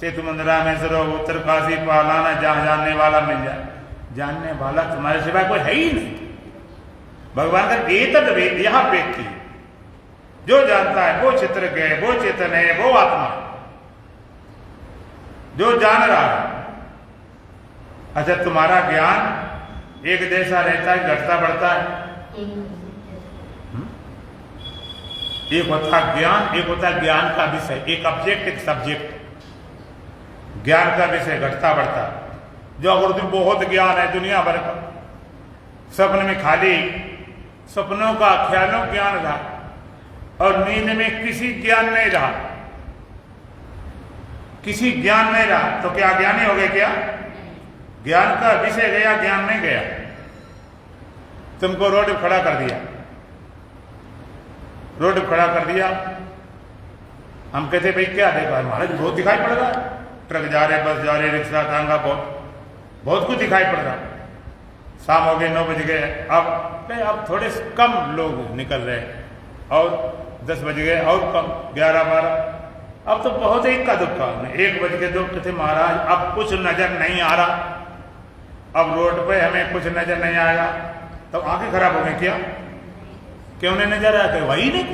सेतु मंदिर, रामेश्वर, उत्तर काशी, पालाना, जहां जानने वाला मिल जाए। जानने वाला तुम्हारे सिवाय कोई है ही नहीं। भगवान का एतद वेद, यह व्यक्ति जो जानता है वो चित्र है, वो चेतन है, वो आत्मा जो जान रहा है। अच्छा, तुम्हारा ज्ञान एक जैसा रहता है, घटता बढ़ता है? एक होता ज्ञान, एक होता ज्ञान का विषय, एक ऑब्जेक्ट, एक सब्जेक्ट। ज्ञान का विषय घटता बढ़ता, जो अगर तुम बहुत ज्ञान है दुनिया भर का, सपन में खाली सपनों का, ख्यालों ज्ञान रहा, और नींद में किसी ज्ञान नहीं रहा, किसी ज्ञान नहीं रहा, तो क्या ज्ञानी हो गए? क्या ज्ञान का विषय गया, ज्ञान नहीं गया। तुमको रोड पे खड़ा कर दिया, रोड पे खड़ा कर दिया, हम कहते भाई क्या देखा? महाराज बहुत दिखाई पड़ रहा है, ट्रक जा रहे, बस जा रहे, रिक्शा, टांगा, बहुत कुछ दिखाई पड़ रहा। शाम हो गए, 9 बज गए, अब थोड़े कम लोग निकल रहे, और 10 बज गए और कम, 11, 12, अब तो बहुत ही इक्का दुक्का। 1 बज के 2 थे महाराज, अब कुछ नजर नहीं आ रहा, अब रोड पे हमें कुछ नजर नहीं आएगा, तो आंखें खराब हो गई। क्या क्यों नहीं नजर आया? कि वही नहीं,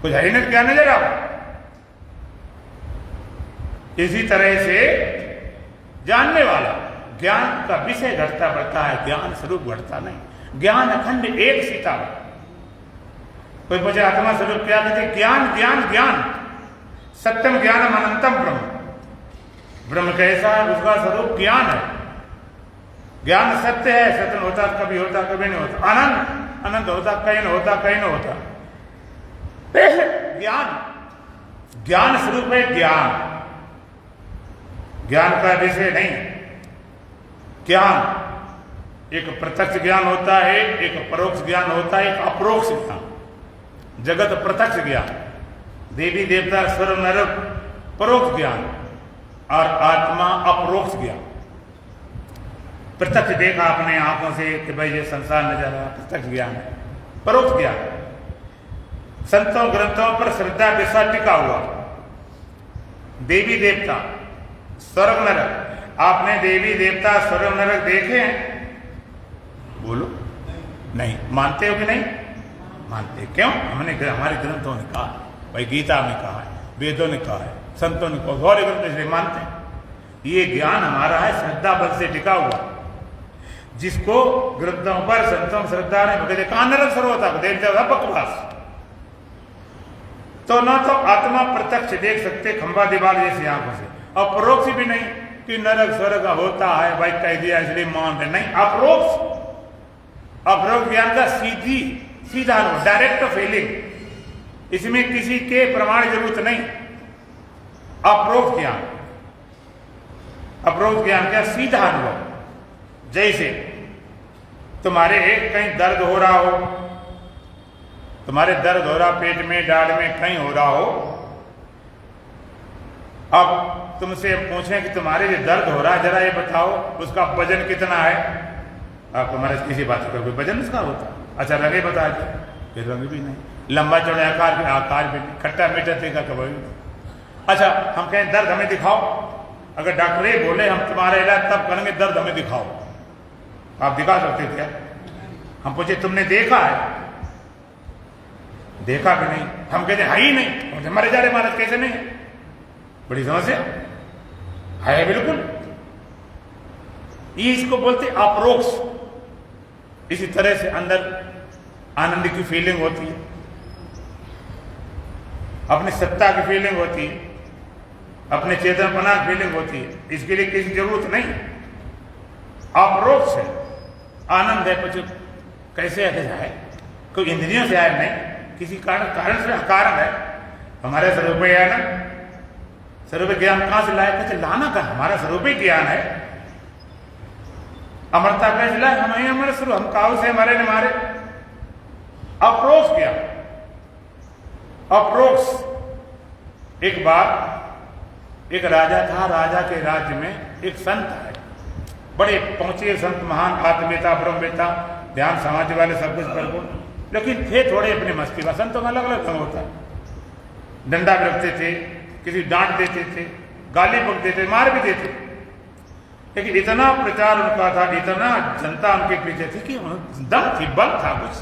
कुछ है ही नहीं, क्या नजर आ? इसी तरह से जानने वाला, ज्ञान का विषय घटता बढ़ता है, ज्ञान स्वरूप घटता नहीं। ज्ञान अखंड एक सीता। कोई पूछे आत्मा स्वरूप क्या कहते? ज्ञान, ज्ञान, ज्ञान, सत्यम ज्ञानम अनंतम ब्रह्म। ब्रह्म कैसा है? उसका स्वरूप ज्ञान है। ज्ञान सत्य है, सत्य होता कभी होता, कभी नहीं होता, अनंत अनंत होता, कहीं न होता, कहीं न होता। ज्ञान, ज्ञान स्वरूप है ज्ञान, ज्ञान का विषय नहीं। ज्ञान एक प्रत्यक्ष ज्ञान होता है, एक परोक्ष ज्ञान होता है, एक अपरोक्ष ज्ञान। जगत प्रत्यक्ष ज्ञान, देवी देवता, स्वर्ग नरक परोक्ष ज्ञान, और आत्मा अपरोक्ष ज्ञान। प्रत्यक्ष देखा अपने आंखों से कि भाई ये संसार नजर आ, प्रत्यक्ष ज्ञान है। परोक्ष ज्ञान, संतों ग्रंथों पर श्रद्धा विश्वास टिका हुआ, देवी देवता, स्वर्ग नरक। आपने देवी देवता, स्वर्ग नरक देखे हैं? बोलो नहीं। मानते हो कि नहीं? मानते। क्यों? हमने हमारे ग्रंथों ने कहा है, भाई गीता में कहा है, वेदों ने कहा है, संतों ने कहा, गौरी ग्रंथ इसलिए मानते हैं। ये ज्ञान हमारा है श्रद्धा बल से टिका हुआ, जिसको ग्रंथों पर संतों श्रद्धा ने भगत कान नरक सर्वता को देखते हुआ बकवास। तो ना तो आत्मा प्रत्यक्ष देख सकते खंबा दीवार जैसी आंखों से, और परोक्ष भी नहीं कि नरक स्वर्ग होता है भाई कह दिया इसलिए मान रहे, नहीं। अपरोक्ष ज्ञान का सीधा अनुभव, डायरेक्ट फीलिंग, इसमें किसी के प्रमाण की जरूरत नहीं। अपरोक्ष ज्ञान का सीधा अनुभव। जैसे तुम्हारे कहीं दर्द हो रहा हो, तुम्हारे दर्द हो रहा पेट में, डाल में, कहीं हो रहा हो, अब तुमसे पूछें कि तुम्हारे जो दर्द हो रहा है जरा ये बताओ उसका वजन कितना है, आप तुम्हारे किसी बात का कोई वजन उसका होता? अच्छा रंगे बता दो, फिर रंग भी नहीं, लंबा चौड़ा आकार भी नहीं, खट्टा मीठा तीखा कभी नहीं। अच्छा हम कहें दर्द हमें दिखाओ, अगर डॉक्टर ये बोले हम तुम्हारा इलाज तब करेंगे दर्द हमें दिखाओ, आप दिखा सकते क्या? हम पूछे तुमने देखा है? देखा भी नहीं। हम कहते है ही नहीं, मरे जा रहे महाराज कैसे नहीं है? बड़ी समस्या है बिल्कुल। ये इसको बोलते अपरोक्ष। इसी तरह से अंदर आनंद की फीलिंग होती है, अपनी सत्ता की फीलिंग होती है, अपने चेतनपना की फीलिंग होती है, इसके लिए किसी जरूरत नहीं। अपरोक्ष है, आनंद है। कुछ कैसे है? कोई इंद्रियों से आया नहीं, किसी कारण से अकारण है। हमारे स्वरूप ज्ञान, स्वरूप ज्ञान कहां से लाए? कैसे लाना का? हमारा स्वरूप ज्ञान है। अमरता कैसे लाए? हम ही हमारे स्वरूप, हम काउ से हमारे ने मारे। अप्रोक्ष ज्ञान, अप्रोक्ष। एक बार एक राजा था, राजा के राज्य में एक संत है, बड़े पहुंचे संत, महान आत्मवेता, ब्रह्मवेता, ध्यान समाधि वाले सब कुछ भरपूर, लेकिन थे थोड़े अपनी मस्ती में। संतों का अलग अलग ढंग होता है। डंडा भी रखते थे, किसी डांट देते थे, गाली बकते थे, मार भी देते, लेकिन इतना प्रचार उनका था, इतना जनता उनके पीछे थी कि दम थी, बल था कुछ।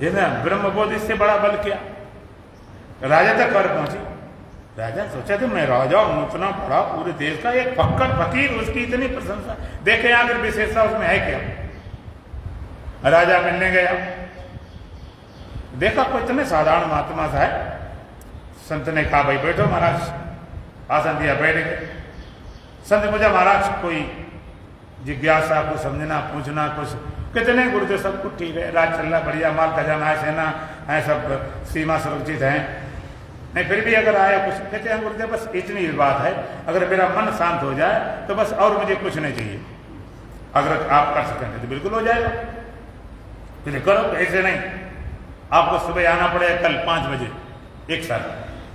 ये ना ब्रह्मबोध, इससे बड़ा बल क्या? राजा तक कर पहुंची। राजा सोचा था मैं राजा हूं, इतना बड़ा पूरे देश का एक फक्कड़ फकीर, उसकी इतनी प्रशंसा, देखे आकर विशेषता उसमें है क्या? राजा मिलने गया, देखा कोई इतने साधारण महात्मा सा है। संत ने कहा भाई बैठो महाराज, आसन दिया, बैठ गए। संत मुझे महाराज कोई जिज्ञासा, कुछ समझना, पूछना कुछ। कितने गुरुदेव? सब कुछ ठीक है, राज चल रहा बढ़िया, माल खजाना है, सेना है, सब सीमा सुरक्षित है। नहीं फिर भी अगर आए कुछ, कहते हैं गुरुदेव बस इतनी बात है, अगर मेरा मन शांत हो जाए तो बस, और मुझे कुछ नहीं चाहिए। अगर आप कर सकेंगे तो बिल्कुल हो जाएगा, फिर करो। ऐसे नहीं, आपको सुबह आना पड़ेगा कल 5 बजे एक साथ।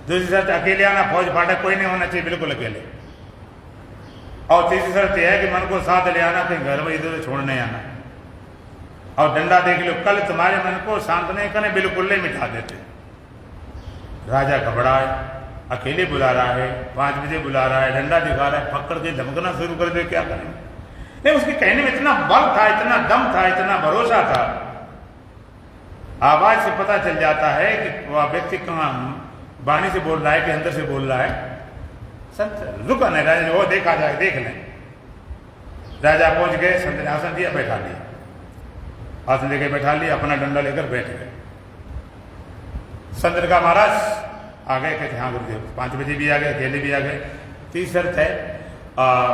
दूसरी शर्त अकेले आना, फौज फाटा कोई नहीं होना चाहिए, बिल्कुल अकेले। और तीसरी शर्त यह है कि मन को साथ ले आना, कहीं घर में इधर छोड़ने आना। और डंडा देख लो, कल तुम्हारे मन को शांत नहीं करने, बिल्कुल नहीं मिटा देते। राजा घबराए, अकेले बुला रहा है, 5 बजे बुला रहा है, डंडा दिखा रहा है, पकड़ के धमकना शुरू कर दे, क्या करेंगे? नहीं, उसके कहने में इतना बल था, इतना दम था, इतना भरोसा था। आवाज से पता चल जाता है कि वह व्यक्ति कहाँ वाणी से बोल रहा है कि अंदर से बोल रहा है। संत रुका नहीं, राजा वो देखा जाए, देख लें। राजा पहुंच गए, संत ने आसन दिया, बैठा लिया, आसन लेकर बैठा लिया, अपना डंडा लेकर बैठ गए। संत ने कहा महाराज आ गए? कहते हाँ गुरुदेव। 5 बजे भी आ गए, अकेले भी आ गए। तीसरी शर्त है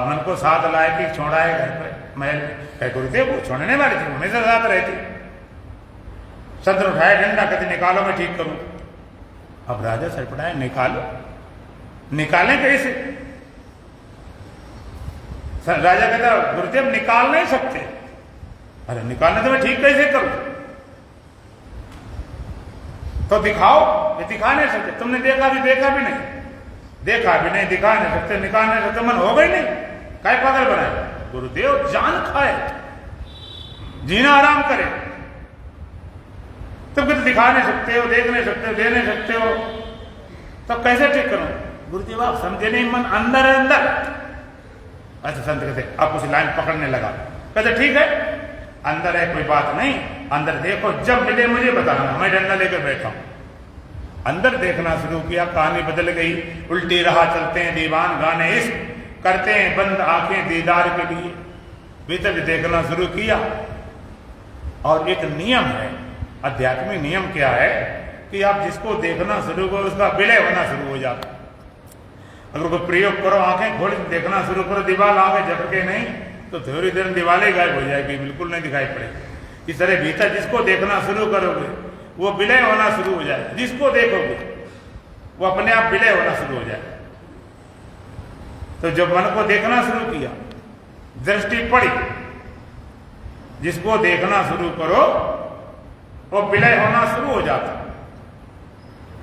मन को साथ लाए कि छोड़ा है घर पर महल में। कहे गुरुदेव वो छोड़ने वाली थी, हमेशा साथ रहती। संत ने उठाया डंडा, कहते निकालो मैं ठीक करूं। अब राजा सरपटाए, निकालो? निकालें कैसे? राजा कहता गुरुदेव निकाल नहीं सकते। अरे निकालने तो मैं ठीक कैसे करूं? तो दिखाओ। ये दिखा नहीं सकते। तुमने देखा भी नहीं, देखा भी नहीं, दिखा नहीं सकते, निकाल नहीं सकते, मन हो गई नहीं, काय पागल बनाए? गुरुदेव जान खाए, जीना आराम करे, तुम कुछ दिखा नहीं सकते हो, देख नहीं सकते हो, दे नहीं सकते हो, तो कैसे ठीक करो? गुरुदेव आप समझे नहीं, मन अंदर है, अंदर। अच्छा संत कहते आप उस लाइन पकड़ने लगा, कहते ठीक है अंदर है, कोई बात नहीं, अंदर देखो, जब मिले मुझे बताना, मैं डंडा लेकर बैठा हूं। अंदर देखना शुरू किया, कहानी बदल गई। उल्टी राह चलते हैं दीवान, गाने इश्क करते हैं बंद आंखें दीदार के लिए। भीतर देखना शुरू किया। और एक नियम है, आध्यात्मिक नियम क्या है कि आप जिसको देखना शुरू करो उसका विलय होना शुरू हो जाता। अगर कोई प्रयोग करो, आंखें खोल देखना शुरू करो, दीवार आंखें झपके नहीं तो थोड़ी देर दीवारें गायब हो जाएगी, बिल्कुल नहीं दिखाई पड़ेगी। इस तरह भीतर जिसको देखना शुरू करोगे वो विलय होना शुरू हो जाएगा। जिसको देखोगे वो अपने आप विलय होना शुरू हो जाएगा। तो जब मन को देखना शुरू किया, दृष्टि पड़ी, जिसको देखना शुरू करो वो विलय होना शुरू हो जाता।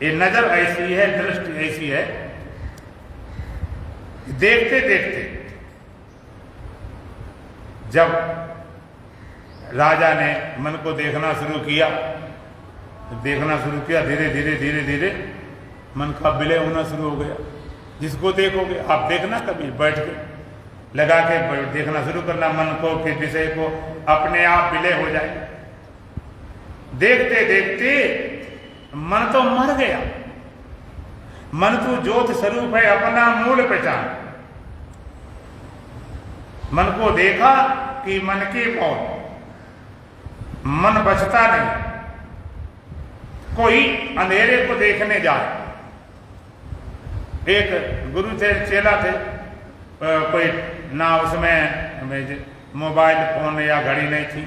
ये नजर ऐसी है, दृष्टि ऐसी है, देखते देखते जब राजा ने मन को देखना शुरू किया, देखना शुरू किया, धीरे धीरे धीरे धीरे मन का विलय होना शुरू हो गया। जिसको देखोगे आप देखना, कभी बैठ के लगा के देखना शुरू करना मन को, फिर विषय को, अपने आप विलय हो जाए। देखते देखते मन तो मर गया। मन तो ज्योत स्वरूप है, अपना मूल पहचान। मन को देखा कि मन की मौत, मन बचता नहीं। कोई अंधेरे को देखने जाए, एक गुरु थे, चेला थे, कोई ना उसमें मोबाइल फोन या घड़ी नहीं थी,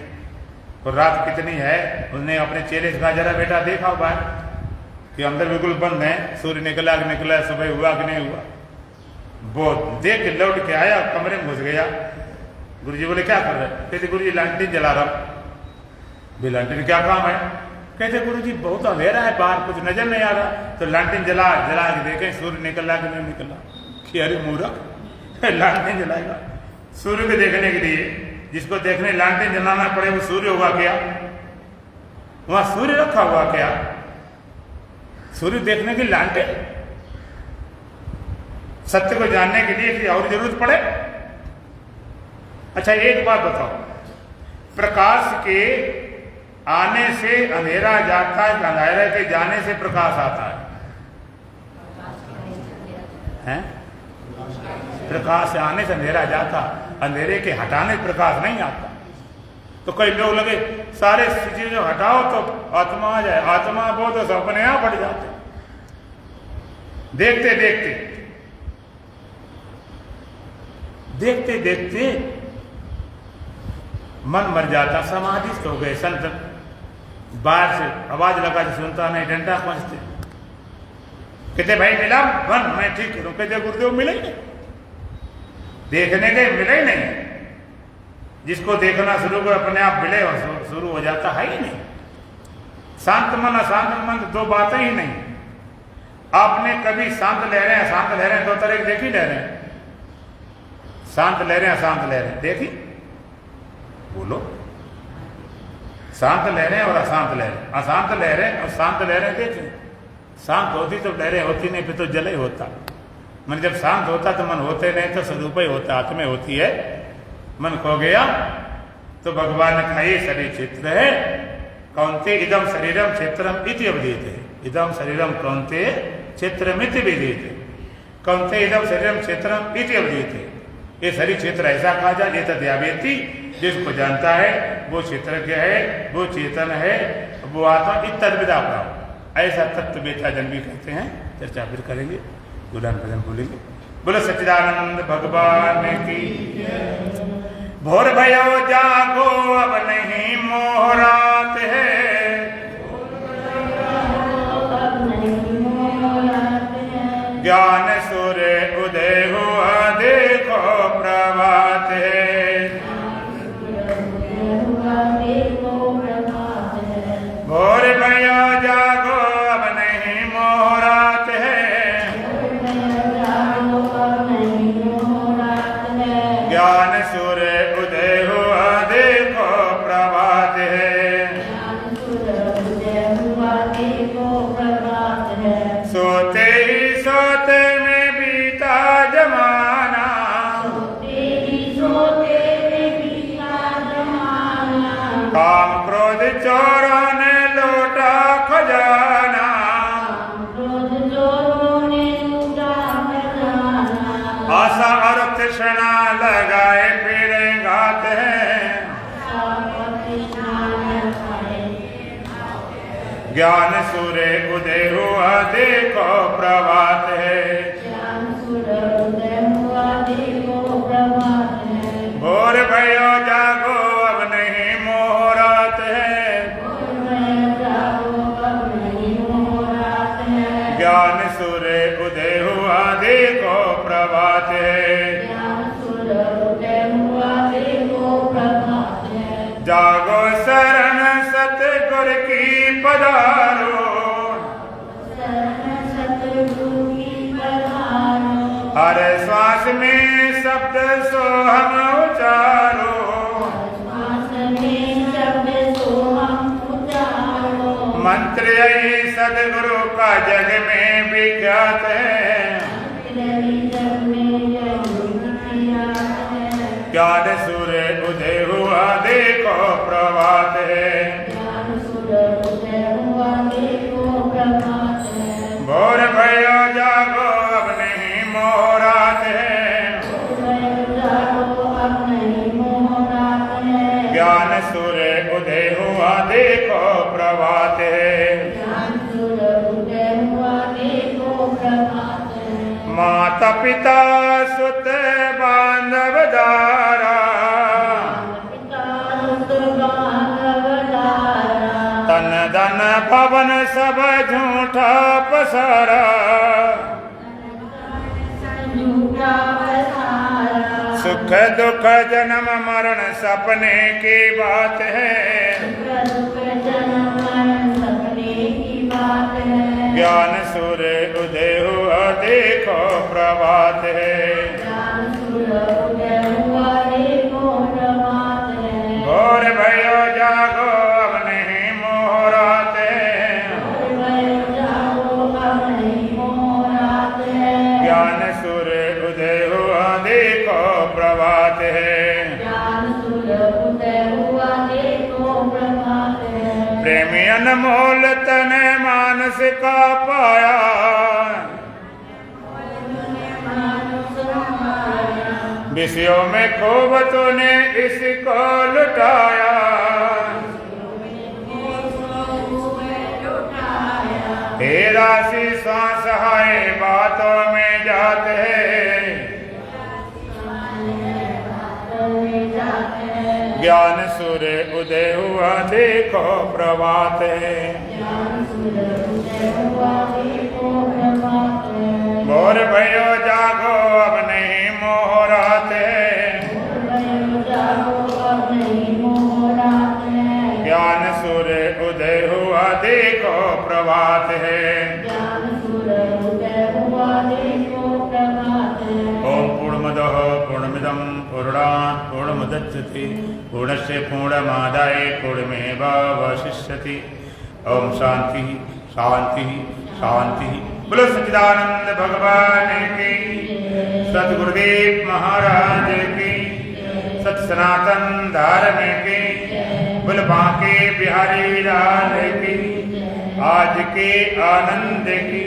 तो रात कितनी है, उसने अपने चेले से कहा जरा बेटा देखा हुआ है कि अंदर बिल्कुल बंद है, सूर्य निकला कि निकला, सुबह हुआ कि नहीं हुआ। वो देख के लौट के आया, कमरे में घुस गया। गुरुजी बोले क्या कर रहे? कहते गुरुजी लालटेन जला रहा हूं। भी लालटेन क्या काम है? कहते गुरुजी बहुत अंधेरा है, बाहर कुछ नजर नहीं आ रहा। तो लालटेन जला के देखें सूर्य निकला कि नहीं निकला। कि अरे मूर्ख, लालटेन जलाएगा सूर्य को देखने के लिए? जिसको देखने लालटेन जलाना पड़े वो सूर्य हुआ क्या? वहां सूर्य रखा हुआ क्या? सूर्य देखने की लालटेन? सत्य को जानने के लिए और जरूरत पड़े? अच्छा एक बात बताओ, प्रकाश के आने से अंधेरा जाता है, अंधेरे के जाने से प्रकाश आता है? प्रकाश से आने से अंधेरा जाता, अंधेरे के हटाने से प्रकाश नहीं आता। तो कई लोग लगे सारे चीजें हटाओ तो आत्मा आ जाए, आत्मा बहुत तो अपने आप हट जाते। देखते देखते देखते देखते मन मर जाता, समाधिस्थ हो गए। संत बाहर से आवाज लगा के सुनता नहीं, डंडा पहुंचते, कहते भाई मिला मन, मैं ठीक करूं। कहते गुरुदेव मिले ही नहीं, देखने के मिले ही नहीं। जिसको देखना शुरू कर अपने आप विलय शुरू हो जाता है ही नहीं। शांत मन अशांत मन दो बातें ही नहीं। आपने कभी शांत लहरें अशांत लहरें दो तरह की देखी? लहरें शांत लहरें अशांत लहरें देखी? बोलो। शांत लहरें और अशांत लहरें, अशांत लहरें और शांत लहरें देखी? शांत होती तो लहरें होती नहीं, फिर तो जल ही होता। मन जब शांत होता तो मन होते नहीं, तो स्वरूप ही होता, आत्मा होती है। मन खो गया तो भगवान का ये शरीर क्षेत्र है। कौनते इदम शरीरम क्षेत्रम इति अवधीयते, इदम शरीरम कौनते क्षेत्रमिति विधीयते, कौनते इदम शरीरम क्षेत्रम इति अवधीयते। ये शरीर क्षेत्र ऐसा कहा जाए, ये तद्यावेति, जिसको जानता है वो क्षेत्रज्ञ है, वो चेतन है, वो आत्मा इत्यादि ऐसा तत्व बेता जन भी कहते हैं। चर्चा फिर करेंगे, गुलाम भजन बोलेंगे। बोलो सच्चिदानंद भगवान की। भोर भयो जागो अब नहीं मोह रात है, ज्ञान सूर्य उदय हुआ देखो प्रभात है। भोर भयो जागो अब नहीं मोह रात है, ज्ञान सूर्य उदय हुआ देखो प्रभात है। सोते ही सोते में बीता आशा और तृष्णा लगाए फिर घात है, ज्ञान सूर्य उदय हुआ देखो प्रभात है, भोर भयो जागो अब नहीं मोह रात है, ज्ञान सूर्य उदय हुआ देखो प्रभात है, जागो शरण सतगुर की पधारो, हर श्वास में शब्द सोहम उचारो, मंत्र यही सदगुरु का जग में विख्यात है, ज्ञान सूर्य उदय हुआ देखो प्रभात है, भोर भयो जागो अब नहीं मोह रात है, ज्ञान सूर्य उदय हुआ देखो प्रभात है, माता पिता सुत बांधव दारा, तन धन भवन सब झूठा पसारा, सुख दुख जन्म मरण सपने की बात है, ज्ञान सूर्य उदय हुआ देखो प्रभात है, भोर भयो जागो अब नहीं मोह रात है, ज्ञान सूर्य उदय हुआ देखो प्रभात है, प्रेमी अनमोल तन मानस का पाया, विषयों में खूब तूने इसको लुटाया, हे राशि सांस हाय बातों में जात है, ज्ञान सूर्य उदय हुआ देखो प्रभात है, भोर भयो जागो अब नहीं मोह रात है, ज्ञान सूर्य उदय हुआ देखो प्रभात है, ओम पूर्णमदः पूर्णमिदं पूर्णात् पूर्णमुदच्यते पूर्णस्य पूर्णमादाय पूर्णमेवावशिष्यते, ओम शांति शांति शांति। बोलो सच्चिदानंद भगवान की, सतगुरुदेव महाराज की, सत सनातन धर्म की, बोल बांके बिहारी लाल की, आज के आनंद की।